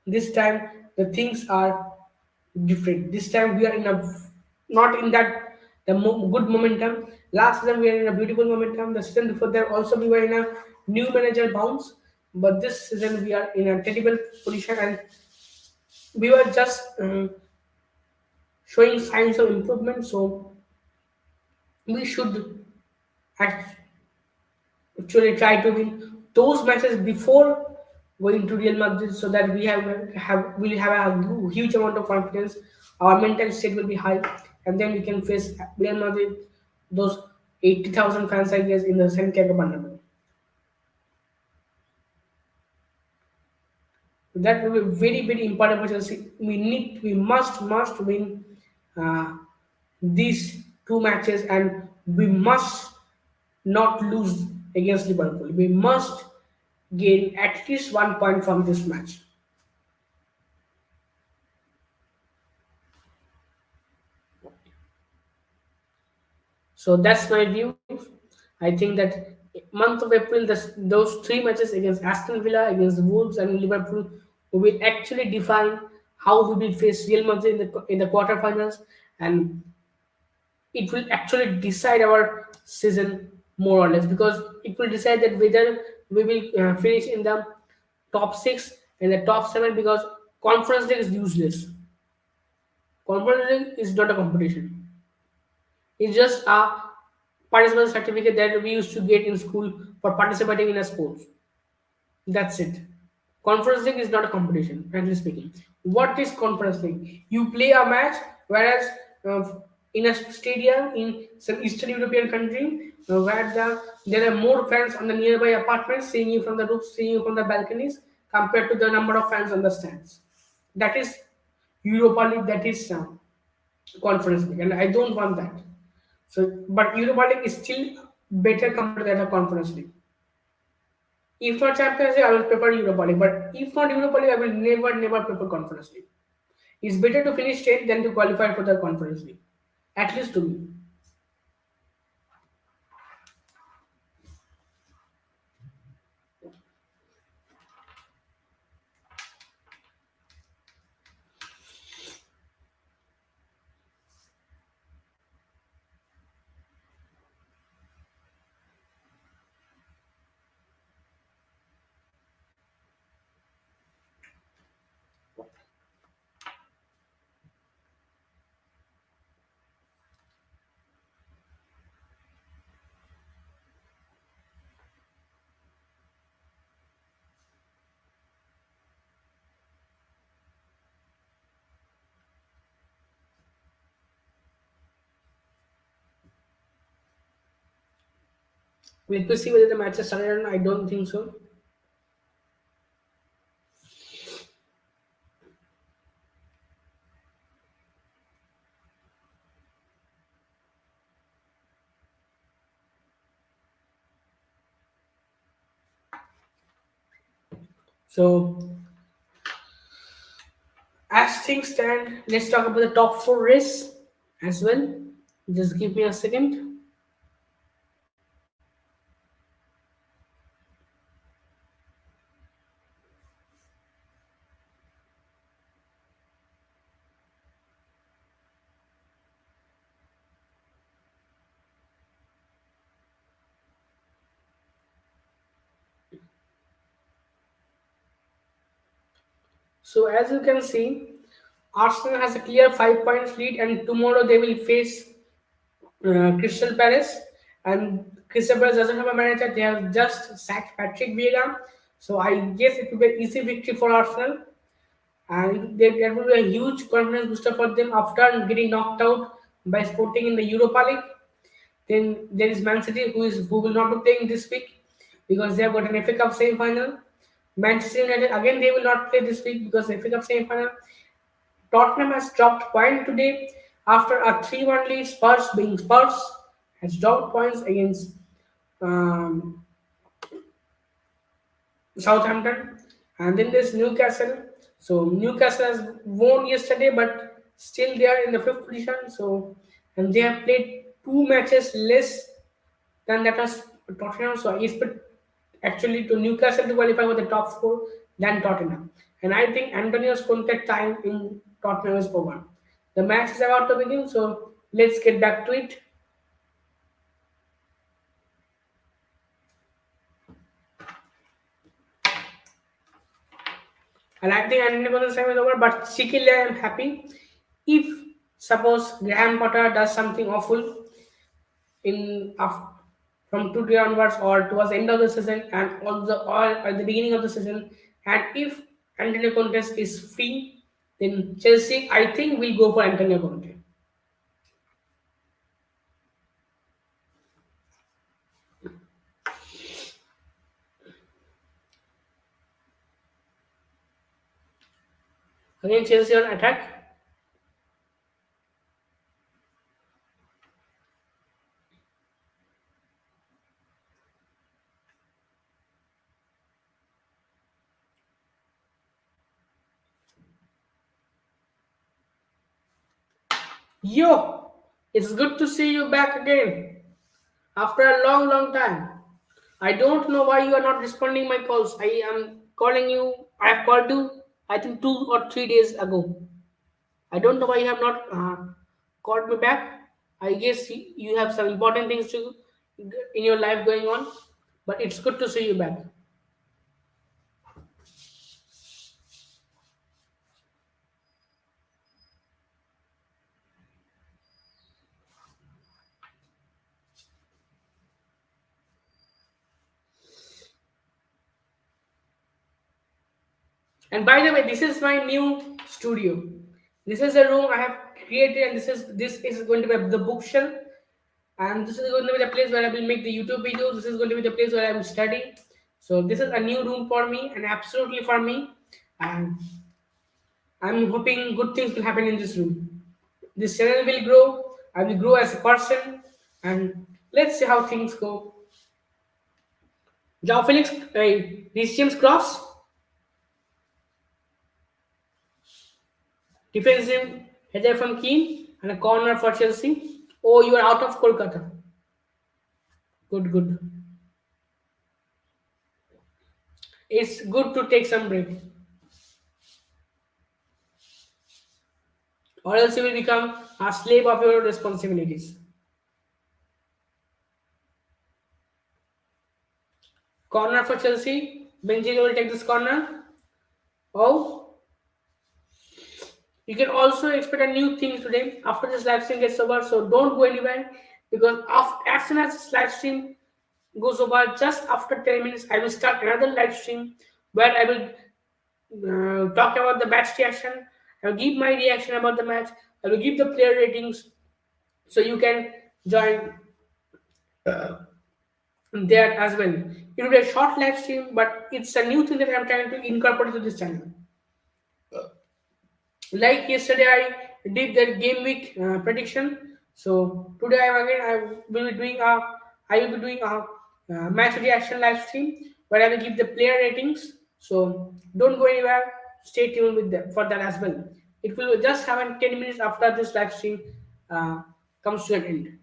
this time the things are different. This time we are in a not in that good momentum. Last season we were in a beautiful momentum. The season before that also we were in a new manager bounce. But this season we are in a terrible position, and we were just showing signs of improvement. So we should act- actually try to win those matches before going to Real Madrid, so that we have a huge amount of confidence. Our mental state will be high, and then we can face Real Madrid, those 80,000 fans I guess in the Santiago Bernabeu. That will be very important for Chelsea. We must win uh, these two matches, and we must not lose against Liverpool. We must gain at least 1 point from this match. So that's my view. I think that month of April, those three matches against Aston Villa, against Wolves, and Liverpool will actually define how we will face Real Madrid in the quarterfinals, and it will actually decide our season more or less, because it will decide that whether we will finish in the top six and the top seven, because conference league is useless. Conference league is not a competition. It's just a participant certificate that we used to get in school for participating in a sports. That's it. Conference league is not a competition, frankly speaking. What is conference league? You play a match, whereas in a stadium in some Eastern European country, where there are more fans on the nearby apartments seeing you from the roofs, seeing you from the balconies, compared to the number of fans on the stands. That is Europa League. That is conference league, and I don't want that. So, but Europa League is still better compared to the conference league. If not Champions League, I will prefer Europa League. But if not Europa League, I will never prefer Conference League. It's better to finish 10th than to qualify for the Conference League. At least to me. Let me see whether the match is started or not. I don't think so. So, as things stand, let's talk about the top four race as well. Just give me a second. So, as you can see, Arsenal has a clear 5 points lead, and tomorrow they will face Crystal Palace. And Crystal Palace doesn't have a manager; they have just sacked Patrick Vieira. So, I guess it will be an easy victory for Arsenal, and that will be a huge confidence booster for them after getting knocked out by Sporting in the Europa League. Then there is Man City who will not be playing this week because they have got an FA Cup semi-final. Manchester United again they will not play this week because FA Cup semi-final. Tottenham has dropped point today after a 3-1 lead. Spurs being Spurs has dropped points against um, Southampton, and then there's Newcastle. So Newcastle has won yesterday, but still they are in the fifth position. So and they have played two matches less than that was Tottenham. So I expect actually to Newcastle to qualify for the top four than Tottenham. And I think Antonio's contact time in Tottenham is over. The match is about to begin, so let's get back to it. And I think Antonio's time is over, but secretly I am happy if suppose Graham Potter does something awful in from today onwards or towards the end of the season and also or at the beginning of the season, and if Antonio Conte is free, then Chelsea I think will go for Antonio Conte. Again Chelsea on attack. Yo, it's good to see you back again after a long time. I don't know why you are not responding my calls. I am calling you. I have called you I think 2 or 3 days ago. I don't know why you have not called me back. I guess you have some important things to in your life going on, but it's good to see you back. And by the way, this is my new studio. This is a room I have created, and this is going to be the bookshelf, and this is going to be the place where I will make the YouTube videos. This is going to be the place where I will study. So this is a new room for me, and absolutely for me, and I'm hoping good things will happen in this room. This channel will grow. I will grow as a person, and let's see how things go. Joao Felix, Reece James cross. Defensive header from Keane and a corner for Chelsea. Oh, you are out of Kolkata. Good, good. It's good to take some break, or else you will become a slave of your responsibilities. Corner for Chelsea. Benjamin will take this corner. Oh, you can also expect a new thing today after this live stream gets over. So don't go anywhere because after, as soon as this live stream goes over, just after 10 minutes, I will start another live stream where I will talk about the match reaction. I will give my reaction about the match. I will give the player ratings so you can join there as well. It will be a short live stream, but it's a new thing that I'm trying to incorporate to this channel. Like yesterday, I did the game week prediction. So today, I will be doing a match reaction live stream where I will give the player ratings. So don't go anywhere. Stay tuned with them for that as well. It will just happen 10 minutes after this live stream comes to an end.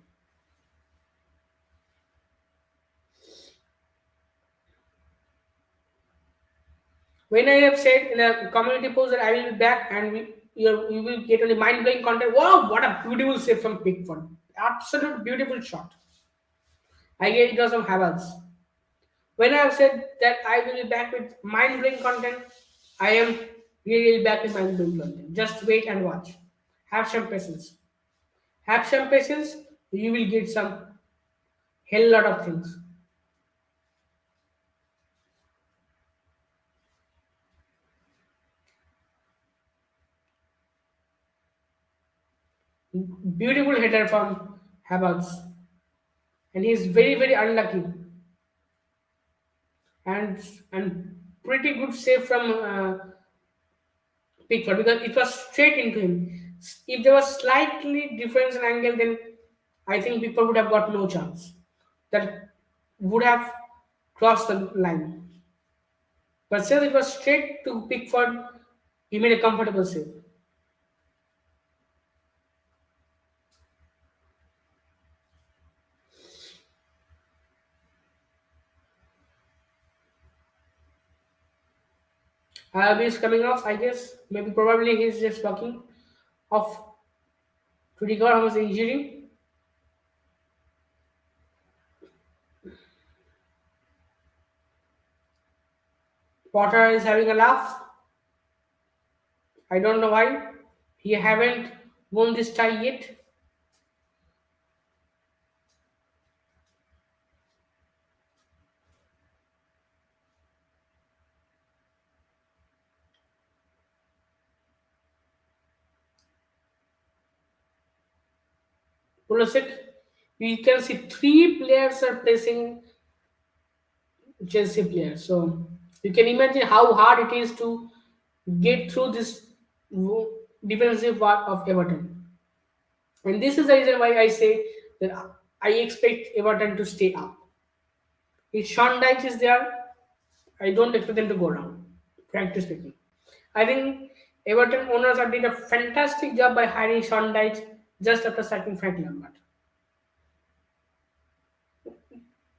When I have said in a community post that I will be back and you will get only mind blowing content. Wow, what a beautiful save from Pickford! Absolute beautiful shot. I guess it was from Havertz. When I have said that I will be back with mind blowing content, I am really back with mind blowing content. Just wait and watch. Have some patience. Have some patience. You will get some hell lot of things. Beautiful header from Havertz, and he is very unlucky. And pretty good save from Pickford because it was straight into him. If there was slightly difference in angle, then I think Pickford would have got no chance. That would have crossed the line. But since it was straight to Pickford, he made a comfortable save. Is coming off, I guess. Maybe probably he's just walking off to recover from his injury. Potter is having a laugh. I don't know why. He haven't won this tie yet. Pulisic, you can see three players are placing Chelsea players. So you can imagine how hard it is to get through this defensive part of Everton. And this is the reason why I say that I expect Everton to stay up. If Sean Dyche is there, I don't expect them to go down, frankly speaking. I think Everton owners have did a fantastic job by hiring Sean Dyche just after sacking Frank Lampard.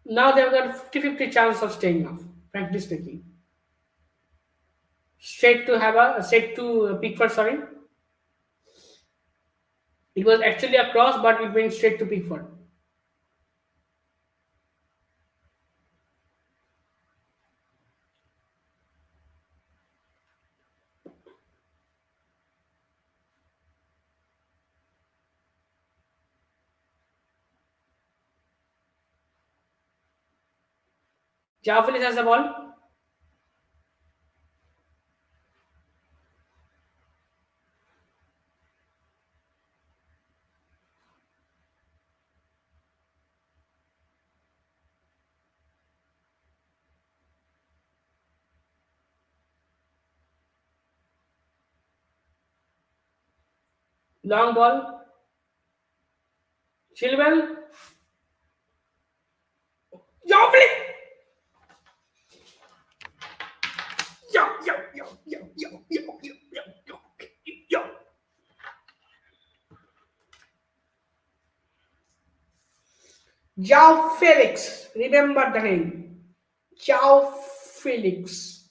Now they've got 50-50 chance of staying up, frankly speaking. Straight to Pickford, sorry. It was actually a cross, but it went straight to Pickford. Jaffelis has the ball. Long ball. Chilwell. Jaffelis! Yo, yo, yo, yo, yo, yo, yo, yo, yo, yo. João Felix. Remember the name. João Felix.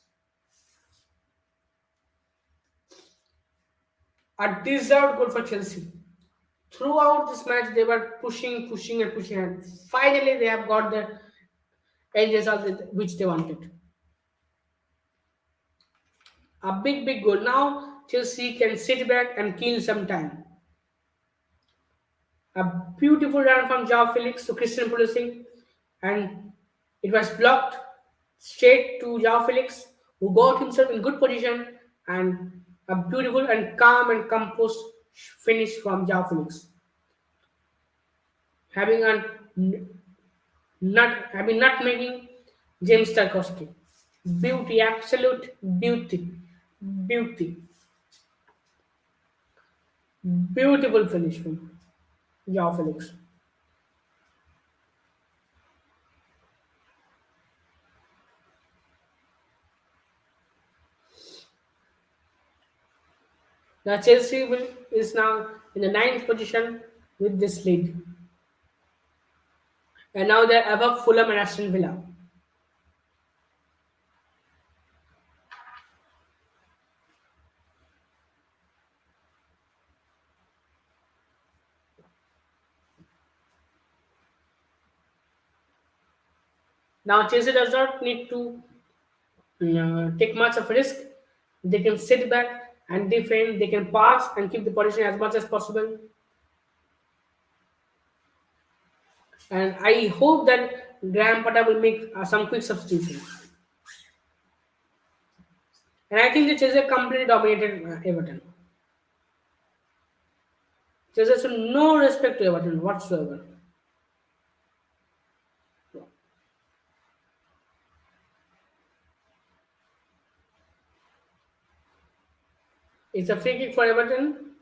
A deserved goal for Chelsea. Throughout this match, they were pushing, pushing, and pushing, and finally they have got the end result which they wanted. A big, big goal. Now Chelsea can sit back and kill some time. A beautiful run from Joao Felix to Christian Pulisic, and it was blocked straight to Joao Felix, who got himself in good position, and a beautiful and calm and composed finish from Joao Felix, having a not making James Tarkowski. Beauty, absolute beauty, beauty, beautiful finish from Joao Felix. Now is now in the ninth position with this lead, and now they're above Fulham and Aston Villa. Now Chelsea does not need to take much of a risk. They can sit back and defend. They can pass and keep the position as much as possible. And I hope that Graham Potter will make some quick substitutions. And I think the Chelsea completely dominated Everton. Chelsea has no respect to Everton whatsoever. It's a free kick for Everton.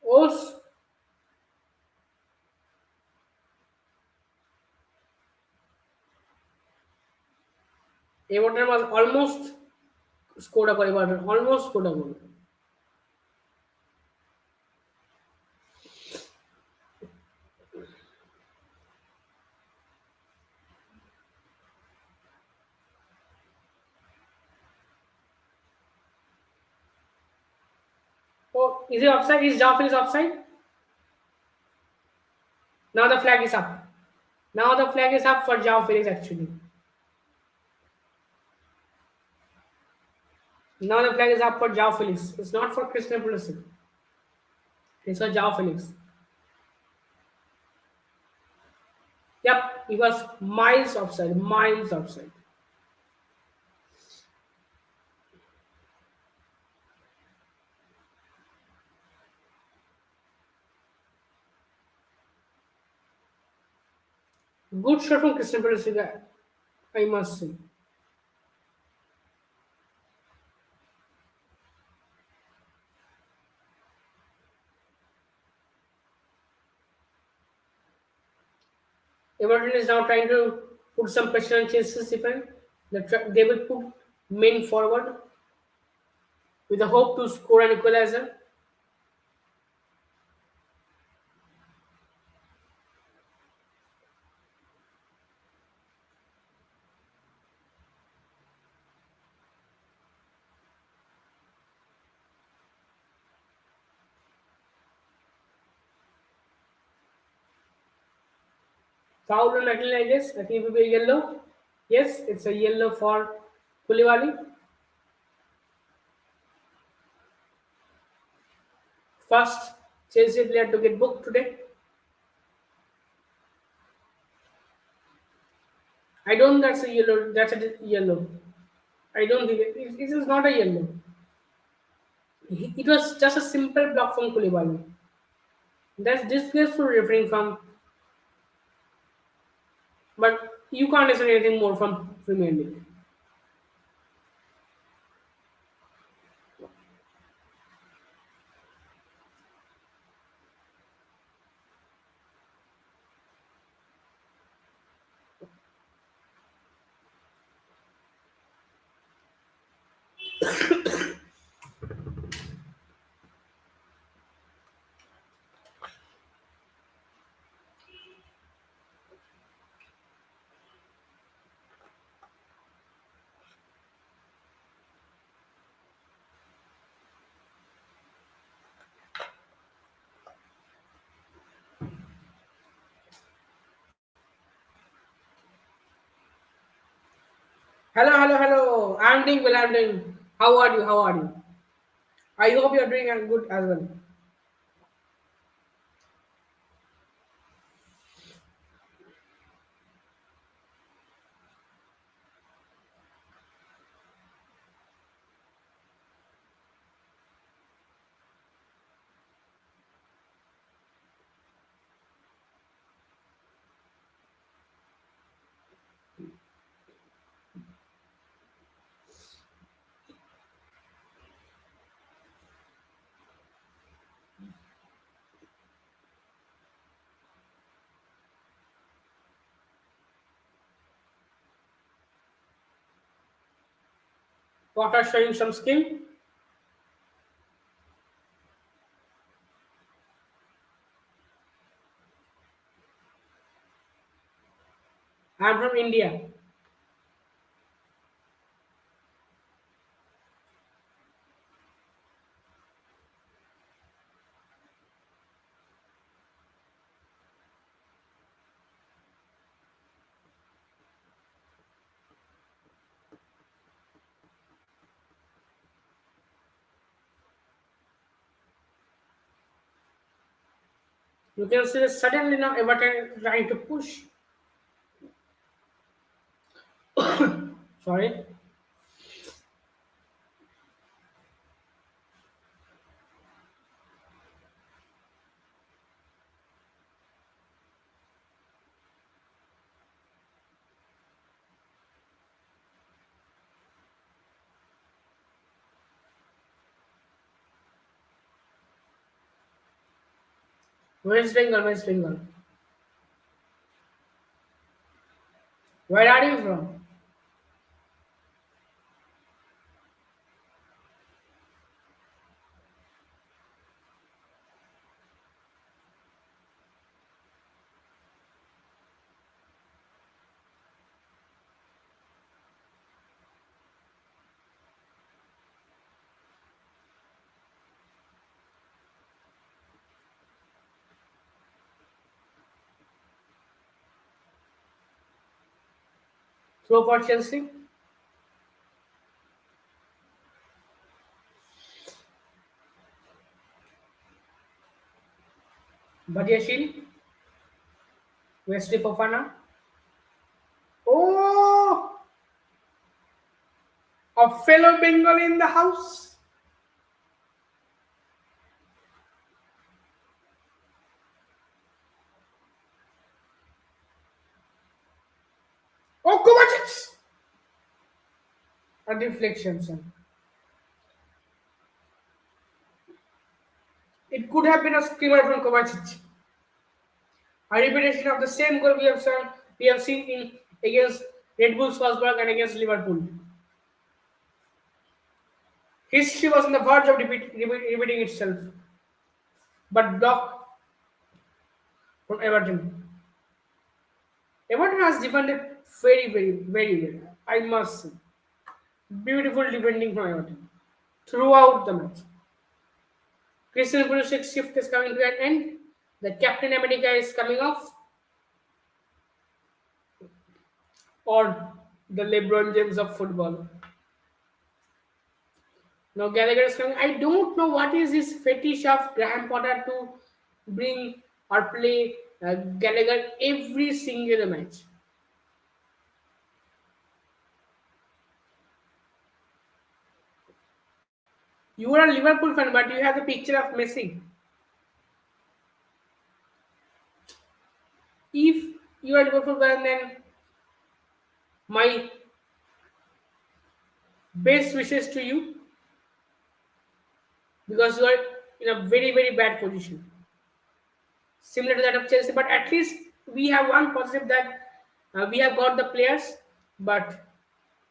Also, Everton was almost scored a goal. Everton almost scored a goal. Oh, is it offside? Is Jaffel is offside? Now the flag is up. Now the flag is up for Joao Felix actually. Now the flag is up for Joao Felix. It's not for Christian Pulisic. It's for Joao Felix. Yep, he was miles offside. Miles offside. Good shot from Christian Pulisic, I must say. Everton is now trying to put some pressure on Chelsea's defense. They will put men forward with the hope to score an equalizer. Foul on Atlanta, I guess. I think it will be a yellow. Yes, it's a yellow for Koulibaly. First Chelsea player to get booked today. I don't think that's a yellow. That's a yellow. I don't think it is not a yellow. It was just a simple block from Koulibaly. That's disgraceful refereeing from, but you can't expect anything more from Premier League. Hello, hello, hello. I'm doing well. I'm doing. How are you? How are you? I hope you're doing good as well. What are showing some skill? I'm from India. You can see that suddenly now Everton is trying to push. Sorry. West Bengal, West Bengal. Where are you from? Throw for Chelsea. Badiashile. Wesley Fofana. Oh, a fellow Bengal in the house. Oh, Kovacic. A deflection, son. It could have been a screamer from Kovacic. A repetition of the same goal we have seen in against Red Bull Salzburg and against Liverpool. History was on the verge of repeating itself, but blocked from Everton. Everton has defended very, very, very well. I must say, beautiful defending from Everton throughout the match. Christian Pulisic's shift is coming to an end. The Captain America is coming off, or the LeBron James of football. Now Gallagher is coming. I don't know what is this fetish of Graham Potter to bring or play Gallagher every single match. You are a Liverpool fan, but you have the picture of Messi. If you are a Liverpool fan, then my best wishes to you because you are in a very, very bad position, similar to that of Chelsea. But at least we have one positive that we have got the players, but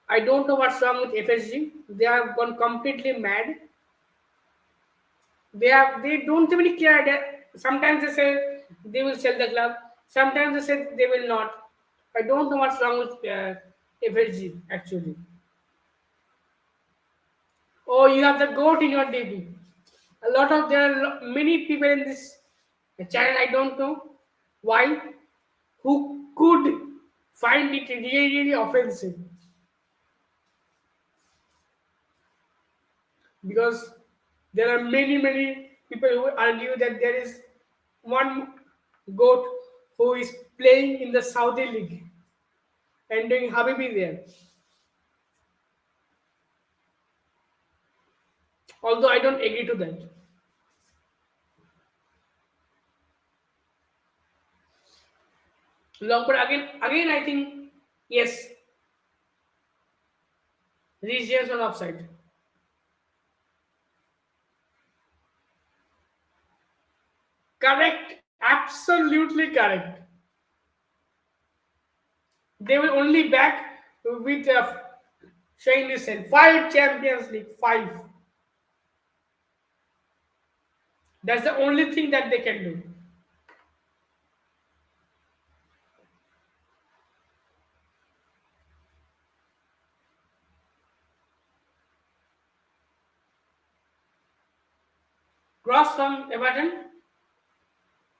I don't know what's wrong with FSG. They have gone completely mad. They don't even care that sometimes they say they will sell the club, sometimes they say they will not. I don't know what's wrong with FSG actually. Oh, you have the goat in your DB. A lot of there are many people in this channel. I don't know why who could find it really, really offensive. because there are many people who argue that there is one goat who is playing in the Saudi league and doing Habibi there. Although I don't agree to that. Long, but again, I think yes, regions was offside. Correct, absolutely correct. They will only back with Shane Nielsen. Five Champions League, five. That's the only thing that they can do. Cross from Everton,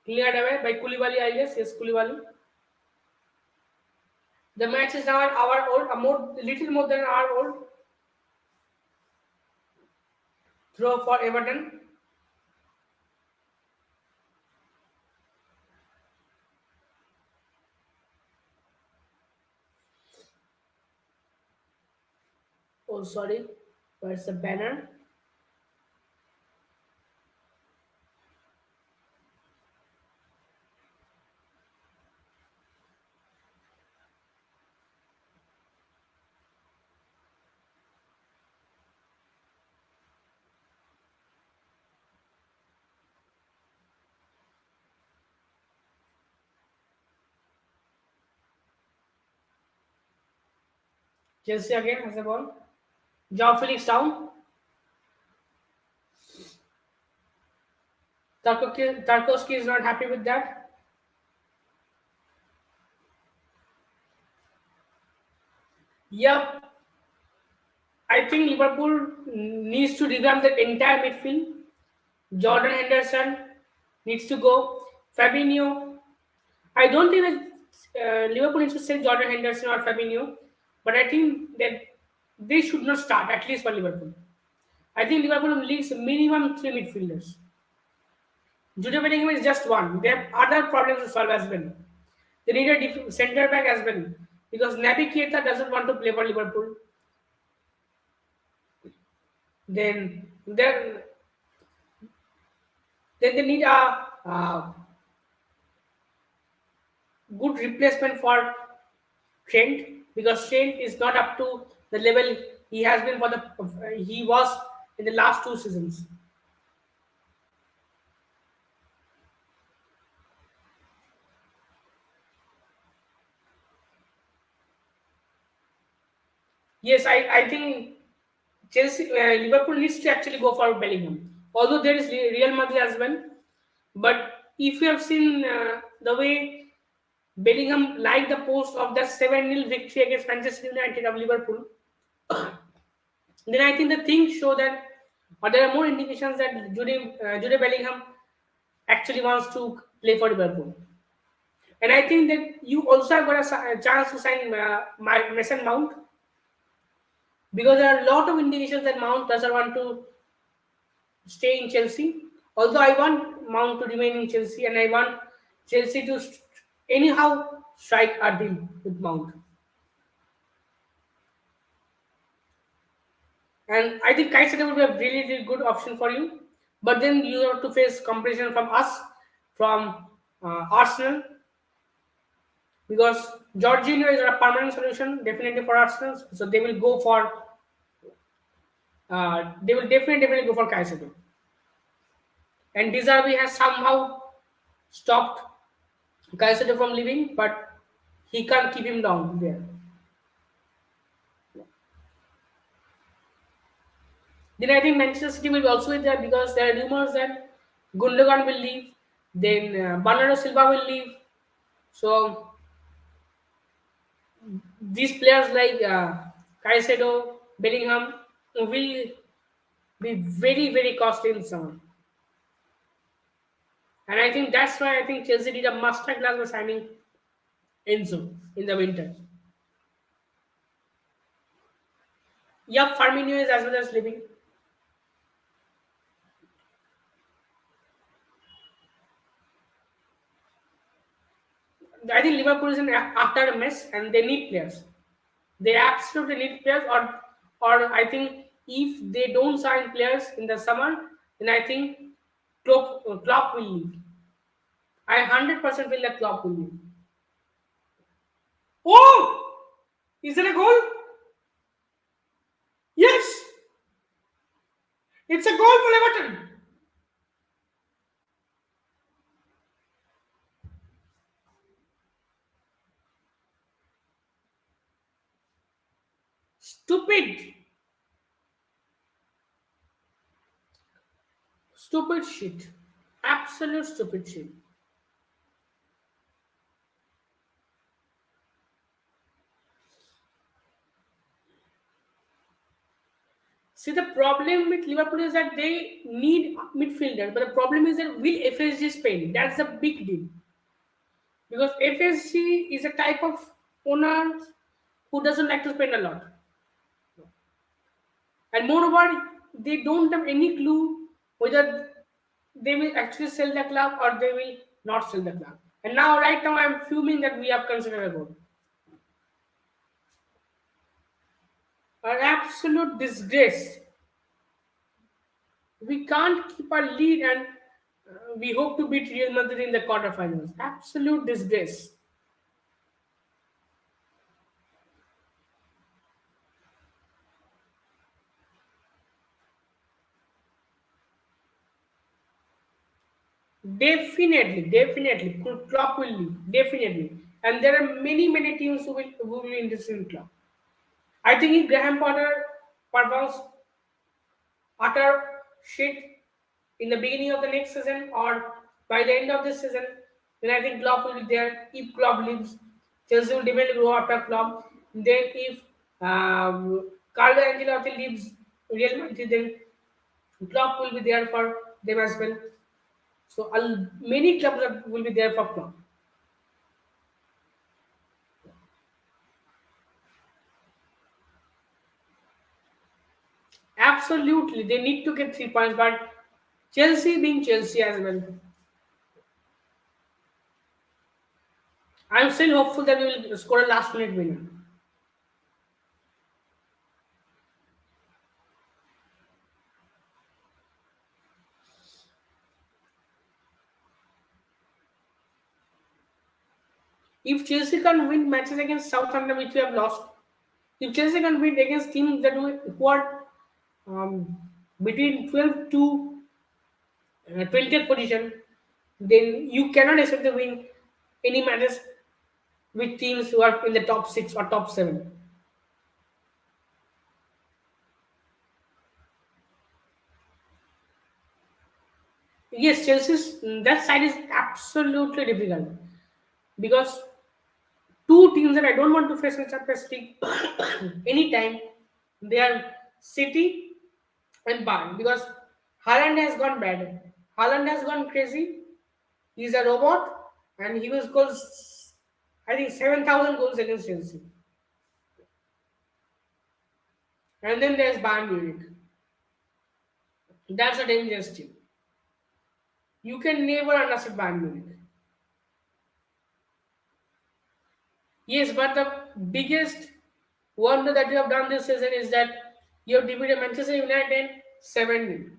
cleared away by Koulibaly, I guess. Yes, Koulibaly. The match is now an hour old, little more than an hour old. Throw for Everton. Oh, sorry. Where's the banner? Chelsea again has the ball. Joao Felix down. Tarkowski is not happy with that. Yep, I think Liverpool needs to revamp the entire midfield. Jordan Henderson needs to go. Fabinho. I don't think that Liverpool needs to sell Jordan Henderson or Fabinho, but I think that they should not start, at least for Liverpool. I think Liverpool needs minimum three midfielders. Jude Bellingham is just one. They have other problems to solve as well. They need a centre back as well because Naby Keita doesn't want to play for Liverpool. Then then they need a good replacement for Trent because Trent is not up to the level he has been for the he was in the last two seasons. Yes, I think Liverpool needs to actually go for Bellingham. Although there is Real Madrid as well, but if you have seen the way Bellingham liked the post of the 7-0 victory against Manchester United of Liverpool, then I think the things show that, or there are more indications that Jude Bellingham actually wants to play for Liverpool. And I think that you also have got a chance to sign Mason Mount because there are a lot of indications that Mount doesn't want to stay in Chelsea. Although I want Mount to remain in Chelsea and I want Chelsea to anyhow strike a deal with Mount. And I think Kaisata would be a really good option for you. But then you have to face competition from us, from Arsenal, because Jorginho is a permanent solution definitely for Arsenal. So they will go for, they will definitely go for Kaisata. And Deserbi has somehow stopped Kaisata from leaving, but he can't keep him down there. Then I think Manchester City will be also be there because there are rumors that Gundogan will leave, then Bernardo Silva will leave. So these players like Caicedo, Bellingham will be very costly in summer. And I think that's why I think Chelsea did a master class by signing Enzo in the winter. Yeah, Firmino is as well as leaving. Liverpool is after a mess and they need players. They absolutely need players, or I think if they don't sign players in the summer, then I think Klopp will leave. I 100% feel that Klopp will leave. Oh, is it a goal? Yes, it's a goal for Everton. Stupid, stupid shit, absolute stupid shit. See, the problem with Liverpool is that they need midfielders, but the problem is that will FSG spend? That's the big deal. Because FSG is a type of owner who doesn't like to spend a lot. And moreover, they don't have any clue whether they will actually sell the club or they will not sell the club. And now, right now, I'm fuming that we have considered about an absolute disgrace. We can't keep our lead and we hope to beat Real Madrid in the quarterfinals. Absolute disgrace. Definitely, definitely. Klopp will leave. Definitely. And there are many teams who will be interested in Klopp. I think if Graham Potter performs utter shit in the beginning of the next season or by the end of this season, then I think Klopp will be there. If Klopp leaves, Chelsea will definitely go after Klopp. Then if Carlo Ancelotti leaves Real Madrid, then Klopp will be there for them as well. So many clubs will be there for Klopp. Absolutely, they need to get 3 points, but Chelsea being Chelsea as well. I'm still hopeful that we will score a last minute winner. If Chelsea can win matches against Southampton, which we have lost, if Chelsea can win against teams who are um, between 12th to 20th position, then you cannot expect to win any matches with teams who are in the top 6 or top 7. Yes, Chelsea's that side is absolutely difficult because two teams that I don't want to face in Champions League anytime they are City and Bayern because Haaland has gone bad. Haaland has gone crazy. He's a robot and he was goals I think 7,000 goals against Chelsea. And then there's Bayern Munich. That's a dangerous team. You can never understand Bayern Munich. Yes, but the biggest wonder that you have done this season is that you have defeated Manchester United 7-0.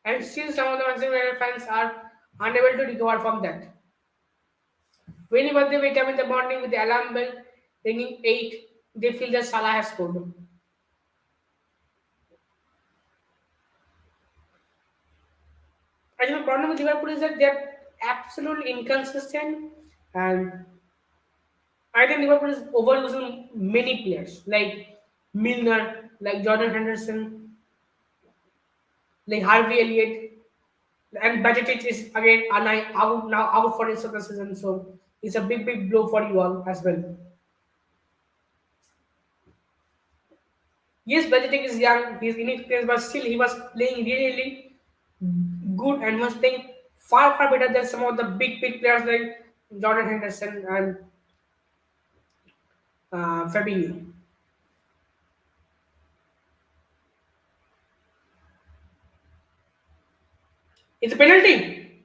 And still some of the Manchester United fans are unable to recover from that. Whenever they wake up in the morning with the alarm bell ringing 8, they feel that Salah has scored. I think the problem with Liverpool is that they're absolutely inconsistent, and I think Liverpool is overusing many players like Milner, like Jordan Henderson, like Harvey Elliott, and Bajetic is again out for the rest of the season. So it's a big blow for you all as well. Yes, Bajetic is young, he's inexperienced, but still he was playing really good and was playing far better than some of the big players like Jordan Henderson and Fabinho. It's a penalty.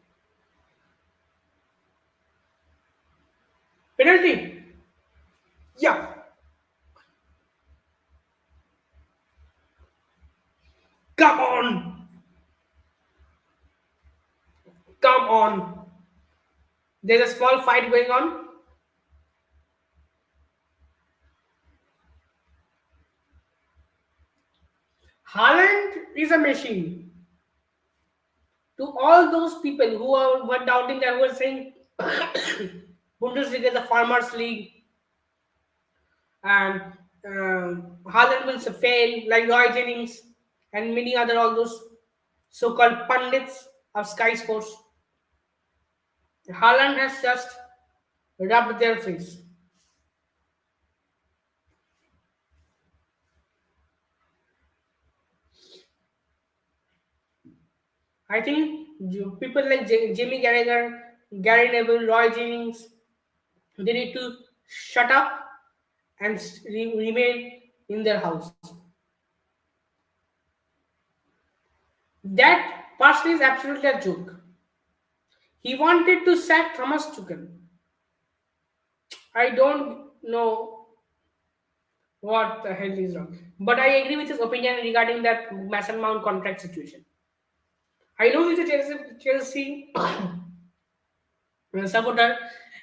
Penalty. Yeah. Come on. Come on. There's a small fight going on. Haaland is a machine. To all those people were doubting that were saying Bundesliga is a farmers league and Haaland will fail like Roy Jennings and many other all those so-called pundits of Sky Sports. Haaland has just rubbed their face. I think people like Jimmy Gallagher, Gary Neville, Roy Jennings, they need to shut up and remain in their house. That person is absolutely a joke. He wanted to sack Thomas Tuchel. I don't know what the hell is wrong. But I agree with his opinion regarding that Mason Mount contract situation. I know he's a Chelsea supporter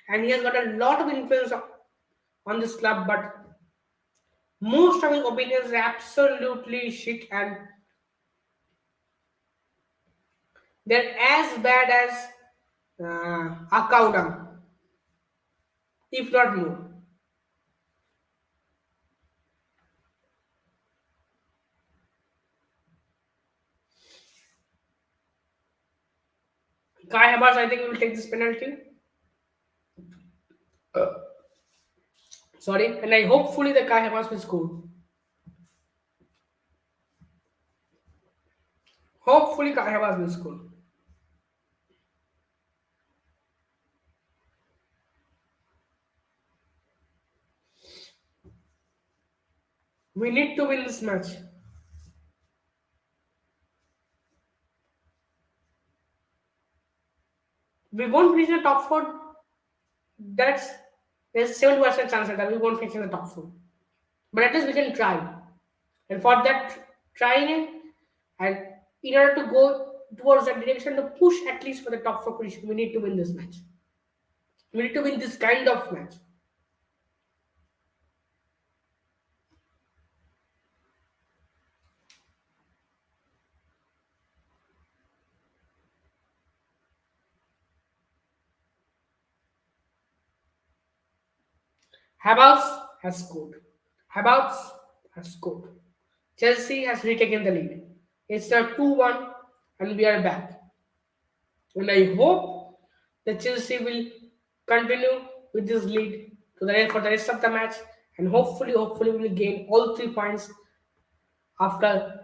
and he has got a lot of influence on this club, but most of his opinions are absolutely shit and they're as bad as a cow dung, if not more. Kai Havertz, I think, will take this penalty. Sorry, and I hopefully the Kai Havertz will score. Hopefully Kai Havertz will score. We need to win this match. We won't reach the top four. That's there's 70% chance that we won't finish in the top four. But at least we can try. And for that trying it, and in order to go towards that direction, to push at least for the top four position, we need to win this match. We need to win this kind of match. Havertz has scored. Havertz has scored. Chelsea has retaken the lead. It's now 2-1 and we are back. And I hope that Chelsea will continue with this lead for the rest of the match and hopefully we will gain all 3 points after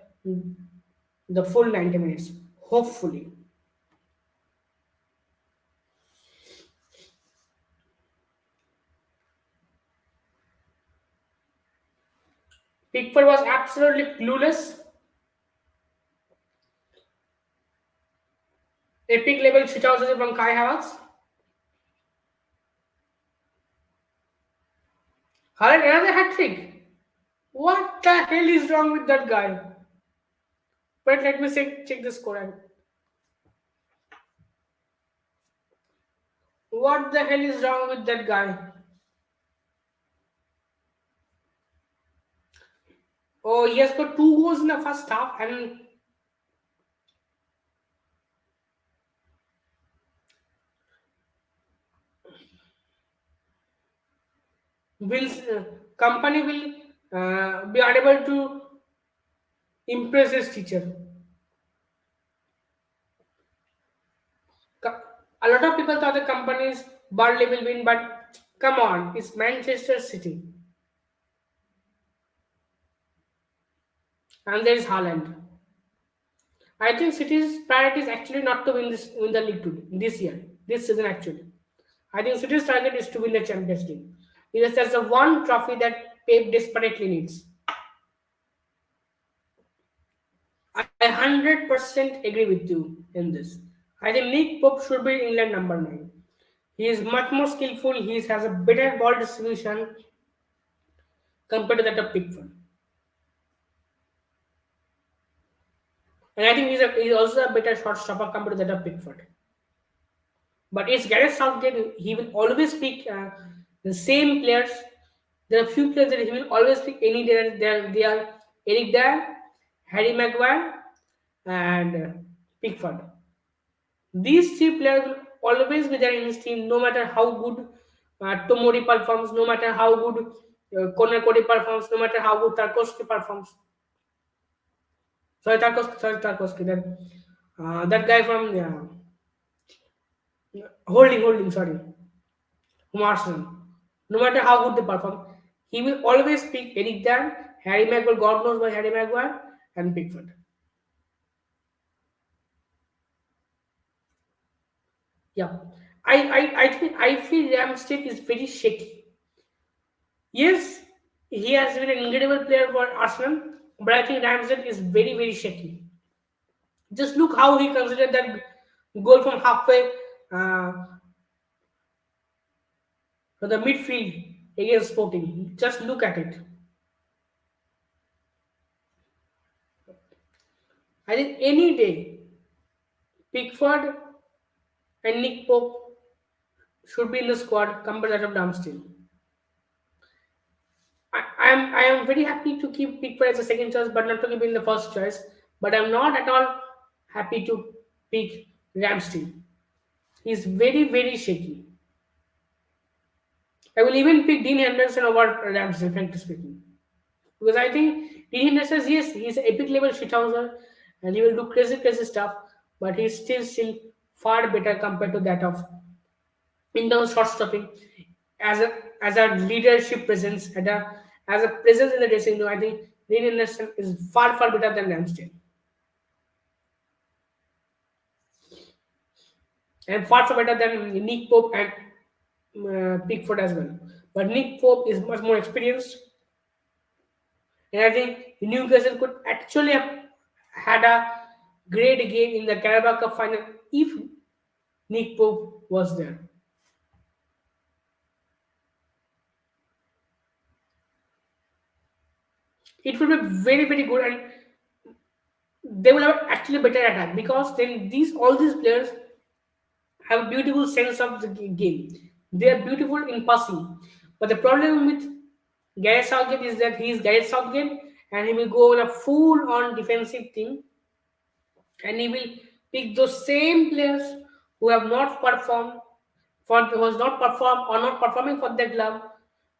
the full 90 minutes. Hopefully. Pickford was absolutely clueless. Epic level shootout from Kai Havertz. Haaland another hat trick. What the hell is wrong with that guy? But let me check the score. What the hell is wrong with that guy? Oh, he has got 2 goals in the first half and will company will be unable to impress his teacher. A lot of people thought the company's Burnley will win, but come on, it's Manchester City. And there is Haaland. I think City's priority is actually not to win the league today, this year, this season actually. I think City's target is to win the Champions League. Because that's the one trophy that Pep desperately needs. I 100% agree with you in this. I think Nick Pope should be England number 9. He is much more skillful. He has a better ball distribution compared to that of Pickford. And I think he's also a better shot stopper compared to that of Pickford. But it's Gareth Southgate. He will always pick the same players. There are few players that he will always pick any day. They are Eric Dyer, Harry Maguire, and Pickford. These three players will always be there in his team, no matter how good Tomori performs, no matter how good Conor Cody performs, no matter how good Tarkowski performs. Tarkowski. That guy from holding. Sorry, from Arsenal. No matter how good they perform, he will always pick Eric Dyer, Harry Maguire. God knows why Harry Maguire and Pickford. Yeah, I feel Ramsdale is very shaky. Yes, he has been an incredible player for Arsenal, but I think Ramsdale is very shaky. Just look how he considered that goal from halfway uh, to the midfield against Sporting. Just look at it. I think any day Pickford and Nick Pope should be in the squad compared to that of Ramsdale. I am very happy to keep Pickford as a second choice, but not to keep him in the first choice. But I'm not at all happy to pick Ramsdale. He's very shaky. I will even pick Dean Henderson over Ramsdale, frankly speaking. Because I think Dean Henderson, yes, he's an epic level shithouser and he will do crazy stuff, but he's still far better compared to that of in terms of short stopping as a leadership presence and as a presence in the dressing room. I think Dean Henderson is far better than Ramsdale and far better than Nick Pope and Pickford as well. But Nick Pope is much more experienced. And I think Newcastle could actually have had a great game in the Carabao Cup final if Nick Pope was there. It would be very good, and they will have actually better attack because then these all these players have a beautiful sense of the game. They are beautiful in passing, but the problem with Gareth Southgate is that he is Gareth Southgate, and he will go on a full-on defensive thing, and he will pick those same players who have not performed who has not performed or not performing for that club,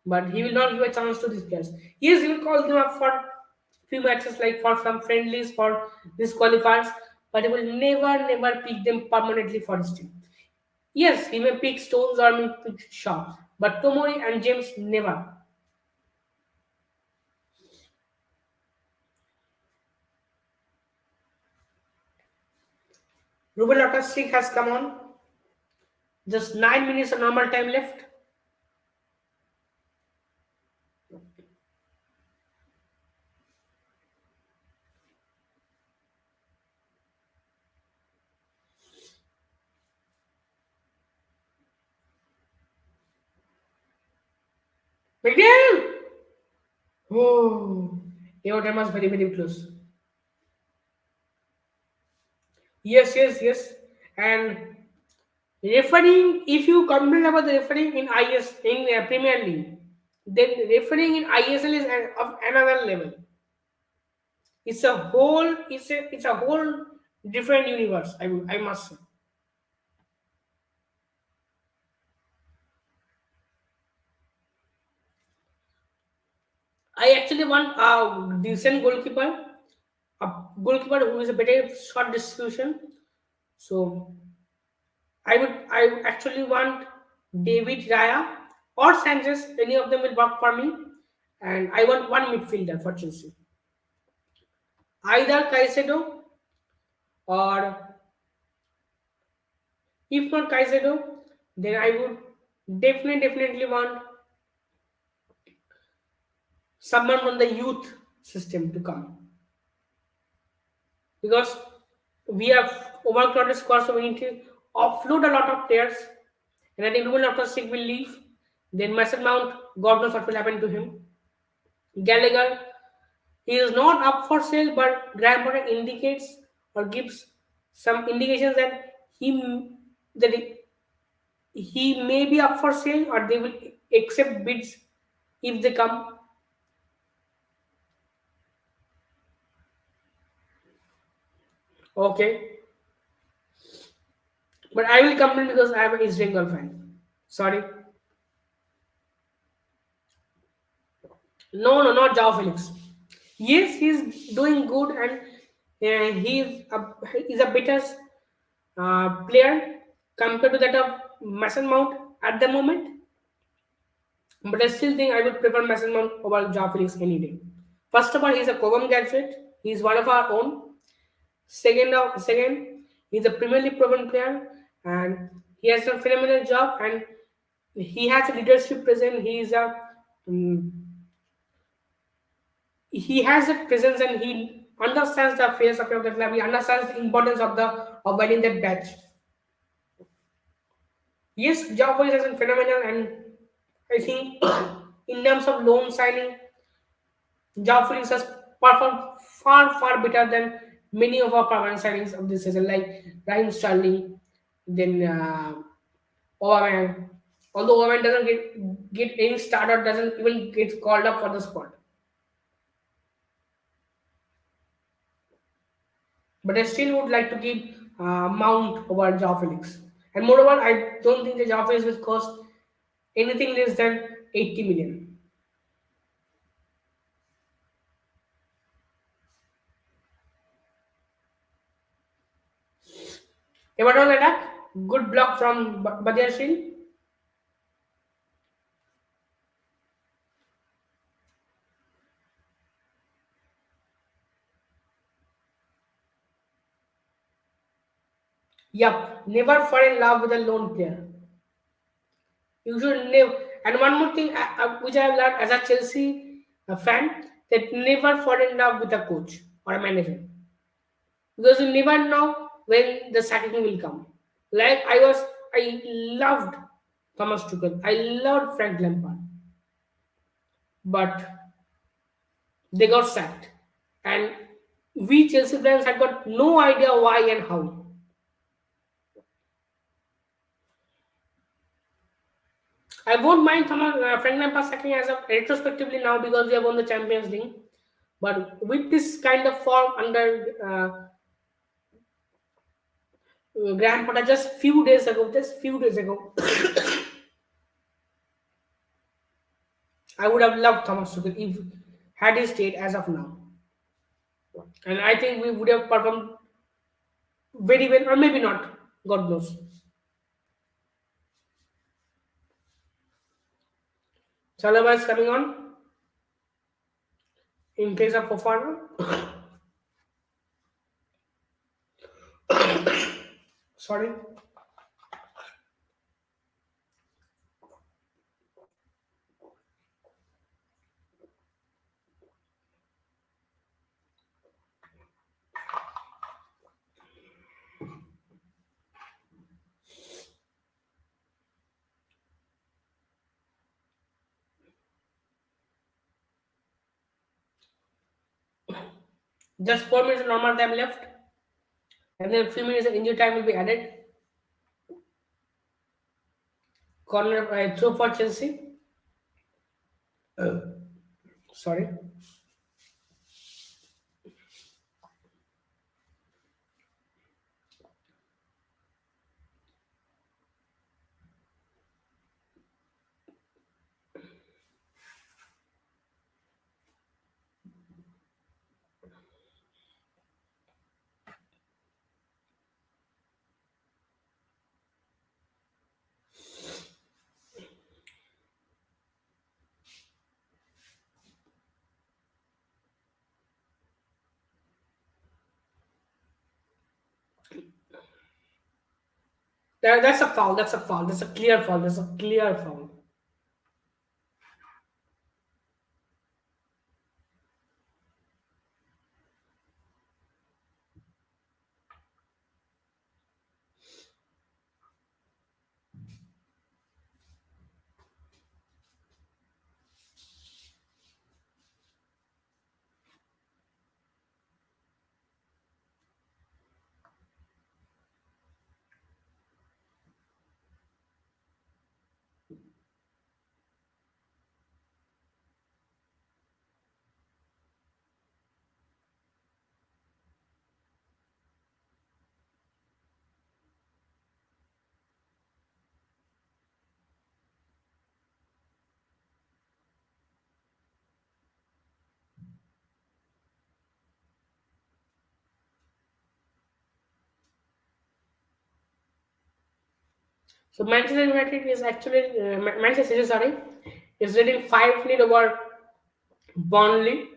but he will not give a chance to these players. Yes, he will call them up for few matches like for some friendlies for these qualifiers, but he will never pick them permanently for his team. Yes, he may pick Stones or may pick Shaw, but Tomori and James never. Ruben Loftus-Cheek has come on. Just 9 minutes of normal time left. McNeil! Oh, Everton was very close. Yes. And refereeing, if you complain about the refereeing in in Premier League, then refereeing in ISL is of another level. It's a whole different universe. I must say. I actually want a decent goalkeeper who is a better shot distribution. So I actually want David Raya or Sanchez. Any of them will work for me. And I want one midfielder for Chelsea. Either Caicedo or if not Caicedo, then I would definitely want someone from the youth system to come because we have overcrowded squad, so we need to offload a lot of players And I think Ruben Loftus-Cheek will leave. Then Mason Mount, God knows what will happen to him. Gallagher, he is not up for sale, but Graham Potter indicates or gives some indications that that he may be up for sale or they will accept bids if they come. Okay, but I will complain because I am an East Bengal fan. Sorry. No, no, not Jao Felix. Yes, he's doing good and he's a better player compared to that of Mason Mount at the moment. But I still think I would prefer Mason Mount over Jao Felix any day. First of all, he's a Cobham graduate. He's one of our own. Second, he's a Premier League proven player and he has done a phenomenal job and he has a leadership presence. Mm, he has a presence and he understands the philosophy of the club. He understands the importance of the of winning that batch. Yes, job has been phenomenal, and I think in terms of loan signing, job has performed far better than many of our permanent signings of this season, like Raheem Sterling, then Overman. Although Overman doesn't get any start or doesn't even get called up for the squad, but I still would like to keep Mount over Joao Felix. And moreover, I don't think the Joao Felix will cost anything less than 80 million. Everton attack, good block from Badiashil. Yup, never fall in love with a lone player. You should never. And one more thing, which I have learned as a Chelsea fan, that never fall in love with a coach or a manager because you never know when the sacking will come. Like I loved Thomas Tuchel. I loved Frank Lampard, but they got sacked, and we Chelsea fans had got no idea why and how. I won't mind Frank Lampard sacking as of retrospectively now because we have won the Champions League. But with this kind of form under Graham Potter just few days ago, I would have loved Thomas Tuchel if had he stayed as of now, and I think we would have performed very well, or maybe not. God knows. Chalaba is coming on in case of Fofana. Sorry. Just 4 minutes of normal time left, and then a few minutes of injury time will be added. Corner throw for Chelsea. Sorry. That's a foul. That's a foul. That's a clear foul. That's a clear foul. So Manchester United is actually Manchester City, sorry, is leading 5-0 over Burnley.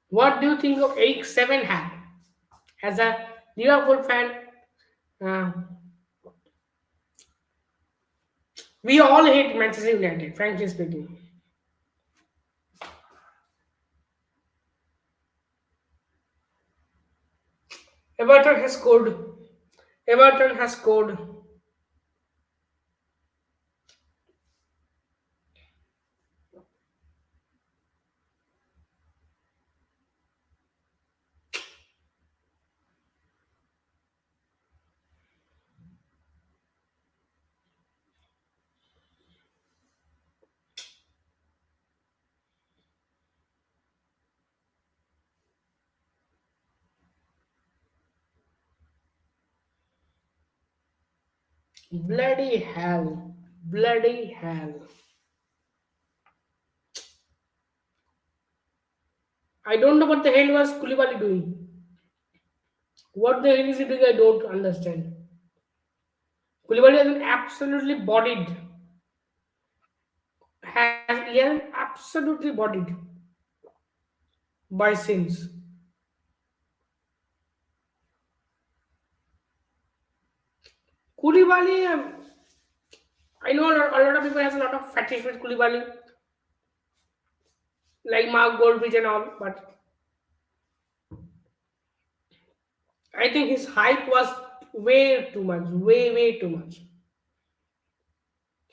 What do you think of Eric Seven Hat as a Liverpool fan? Uh, we all hate Manchester United, frankly speaking. Everton has scored. Everton has scored. Bloody hell. Bloody hell. I don't know what the hell was Koulibaly doing. What the hell is he doing? I don't understand. Koulibaly has been absolutely bodied. He has been absolutely bodied by sins. Koulibaly, I know a lot of people has a lot of fetish with Koulibaly, like Mark Goldbridge and all, but I think his hype was way too much, way too much.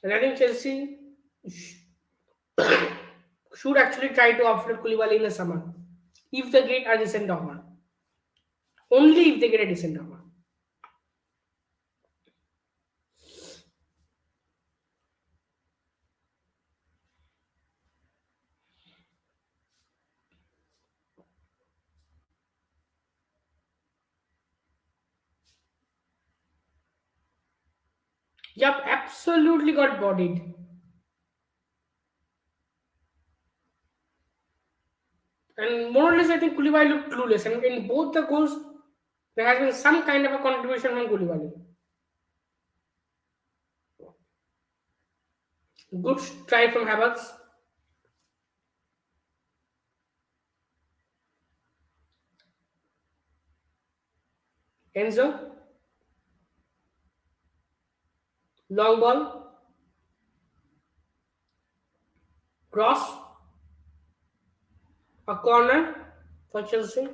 And I think Chelsea sh- should actually try to offload Koulibaly in the summer if they get a decent offer. Only if they get a decent offer. Yup, absolutely got bodied. And more or less, I think Koulibaly looked clueless. And in both the goals, there has been some kind of a contribution from Koulibaly. Good try from Havertz. Enzo, long ball, cross, a corner for Chelsea.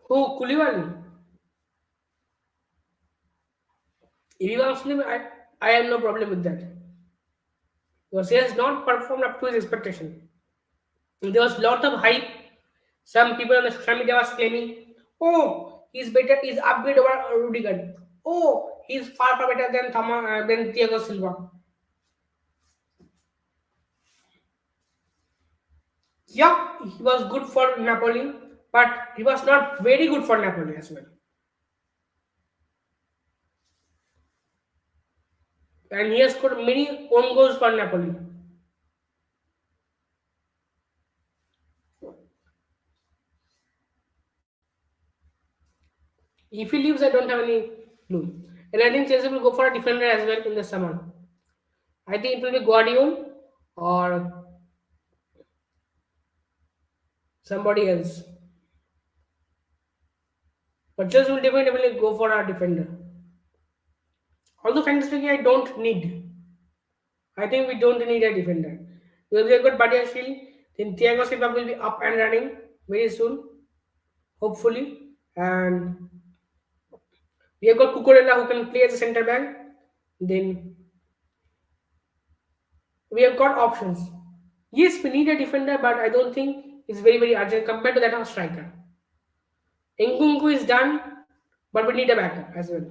Who? Koulibaly. If you ask me, I have no problem with that. Because he has not performed up to his expectation. There was lot of hype. Some people on the social media was claiming, "Oh, he's better. He's upgrade over Rudiger. Oh, he's far better than than Thiago Silva." Yeah, he was good for Napoli, but he was not very good for Napoli as well. And he has scored many own goals for Napoli. If he leaves, I don't have any clue. And I think Chelsea will go for a defender as well in the summer. I think it will be Guardiola or somebody else. But Chelsea will definitely go for a defender. Although frankly speaking, I don't need. I think we don't need a defender. Because we have got Badiashile, then Thiago Silva will be up and running very soon, hopefully. And we have got Cucurella who can play as a centre back. Then we have got options. Yes, we need a defender, but I don't think it's very urgent compared to that of striker. Nkunku is done, but we need a backup as well.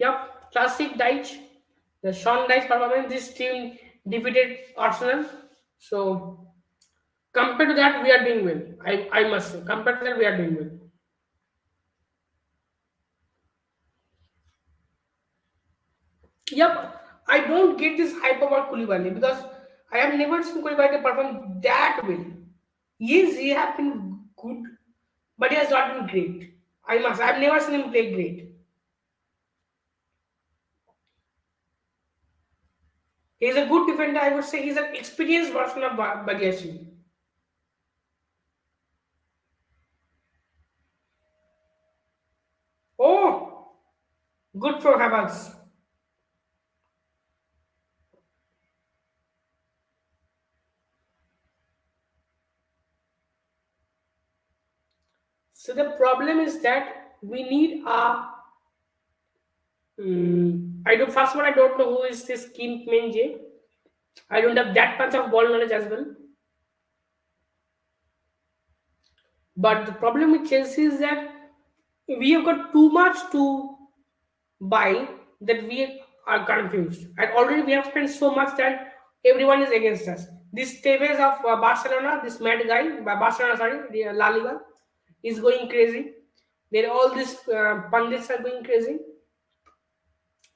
Yup, classic Deitch. The Sean Dyche performance, this team defeated Arsenal. So compared to that, we are doing well. I must say, compared to that, we are doing well. Yep, I don't get this hype about Koulibaly because I have never seen Koulibaly perform that well. Yes, he has been good, but he has not been great. I've never seen him play great. He's a good defender. I would say he's an experienced version of Badiashile. Oh, good for Havertz. So the problem is that we need a. I do first one. I don't know who is this Kim Min. I don't have that much of ball knowledge as well. But the problem with Chelsea is that we have got too much to buy that we are confused. And already we have spent so much that everyone is against us. This Tevez of Barcelona, this mad guy, Barcelona, sorry, the La Liga, is going crazy. Then all these pundits are going crazy.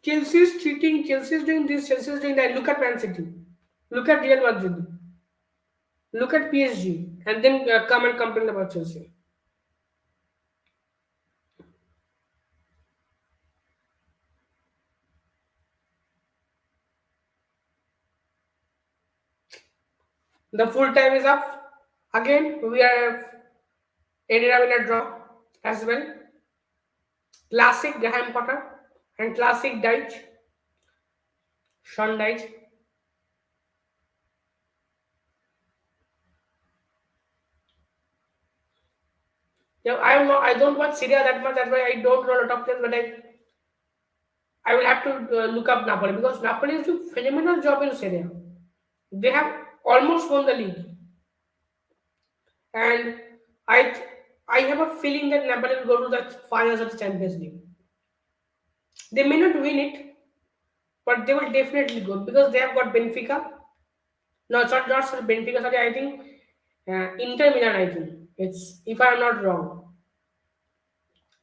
Chelsea is cheating. Chelsea is doing this. Chelsea is doing that. Look at Man City. Look at Real Madrid. Look at PSG. And then come and complain about Chelsea. The full time is up. Again, we are ended up in a draw as well. Classic Graham Potter and classic Dyche, Sean Dyche. Yeah, I don't watch Syria that much. That's why I don't know a lot of players. But I will have to look up Napoli because Napoli is doing phenomenal job in Syria. They have almost won the league, and I I have a feeling that Napoli will go to the finals of the Champions League. They may not win it, but they will definitely go because they have got Benfica. No, it's not sorry, Benfica. Sorry, I think Inter Milan. I think it's if I am not wrong.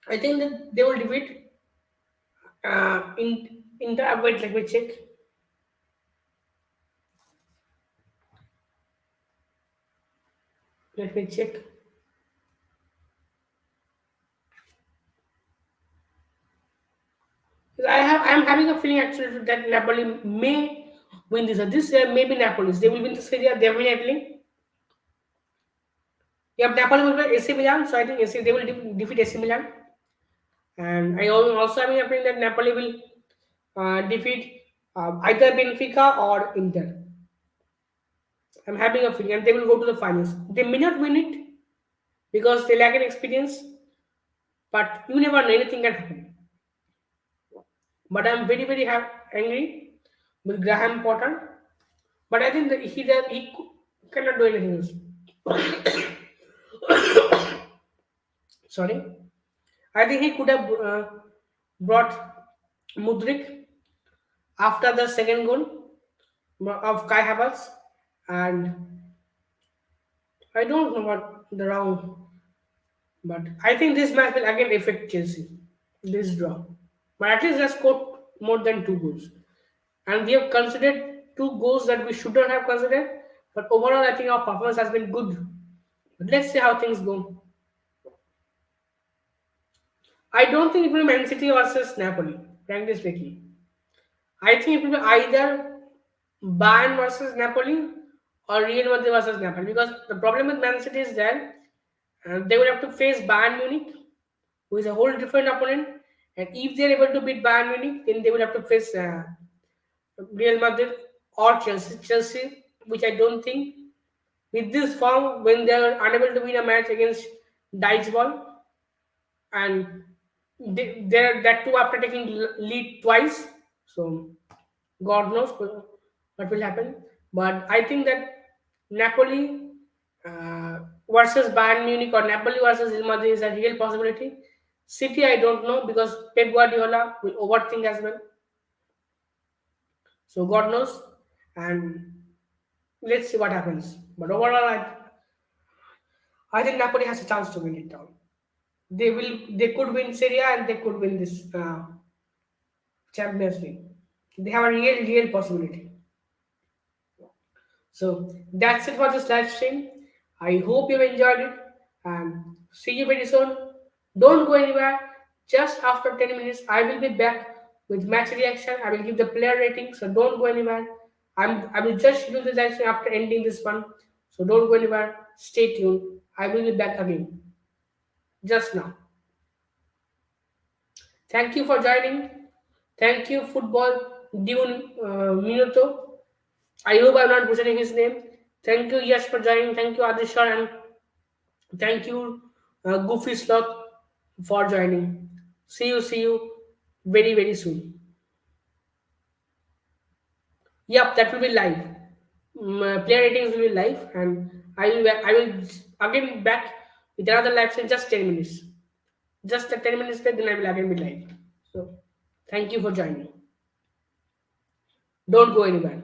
I think that they will defeat Inter. Wait, let me check. Let me check. I'm having a feeling actually that Napoli may win this. This year maybe Napoli. They will win this year definitely. Yeah, Napoli will win AC Milan. So I think AC they will defeat AC Milan. And I also having a feeling that Napoli will defeat either Benfica or Inter. I'm having a feeling, and they will go to the finals. They may not win it because they lack an experience, but you never know. Anything can happen. But I'm very angry with Graham Potter. But I think that cannot do anything else. Sorry, I think he could have brought Mudrik after the second goal of Kai Havertz, and I don't know what the wrong, but I think this match will again affect Chelsea. This draw, but at least they scored more than two goals, and we have considered two goals that we shouldn't have considered. But overall, I think our performance has been good. But let's see how things go. I don't think it will be Man City versus Napoli, frankly speaking. I think it will be either Bayern versus Napoli or Real Madrid versus Napoli because the problem with Man City is that they will have to face Bayern Munich, who is a whole different opponent. And if they're able to beat Bayern Munich, then they will have to face Real Madrid or Chelsea. Chelsea, which I don't think, with this form, when they are unable to win a match against Dyche Ball, and they're that too after taking lead twice. So God knows what will happen. But I think that Napoli versus Bayern Munich or Napoli versus Real Madrid is a real possibility. City, I don't know because Pep Guardiola will overthink as well. So God knows, and let's see what happens. But overall, I think Napoli has a chance to win it all. They could win Serie A and they could win this Champions League. They have a real possibility. So that's it for this live stream. I hope you enjoyed it and see you very soon. Don't go anywhere. Just after 10 minutes, I will be back with match reaction. I will give the player rating. So don't go anywhere. I will just schedule the live stream after ending this one. So don't go anywhere. Stay tuned. I will be back again just now. Thank you for joining. Thank you, Football Dune Minuto. I hope I'm not butchering his name. Thank you, Yash, for joining. Thank you, Adishar, and thank you, Goofy Sloth, for joining. See you very soon. Yep, that will be live. Player ratings will be live, and I will again back with another live stream just 10 minutes. Just the 10 minutes back, then I will again be live. So, thank you for joining. Don't go anywhere.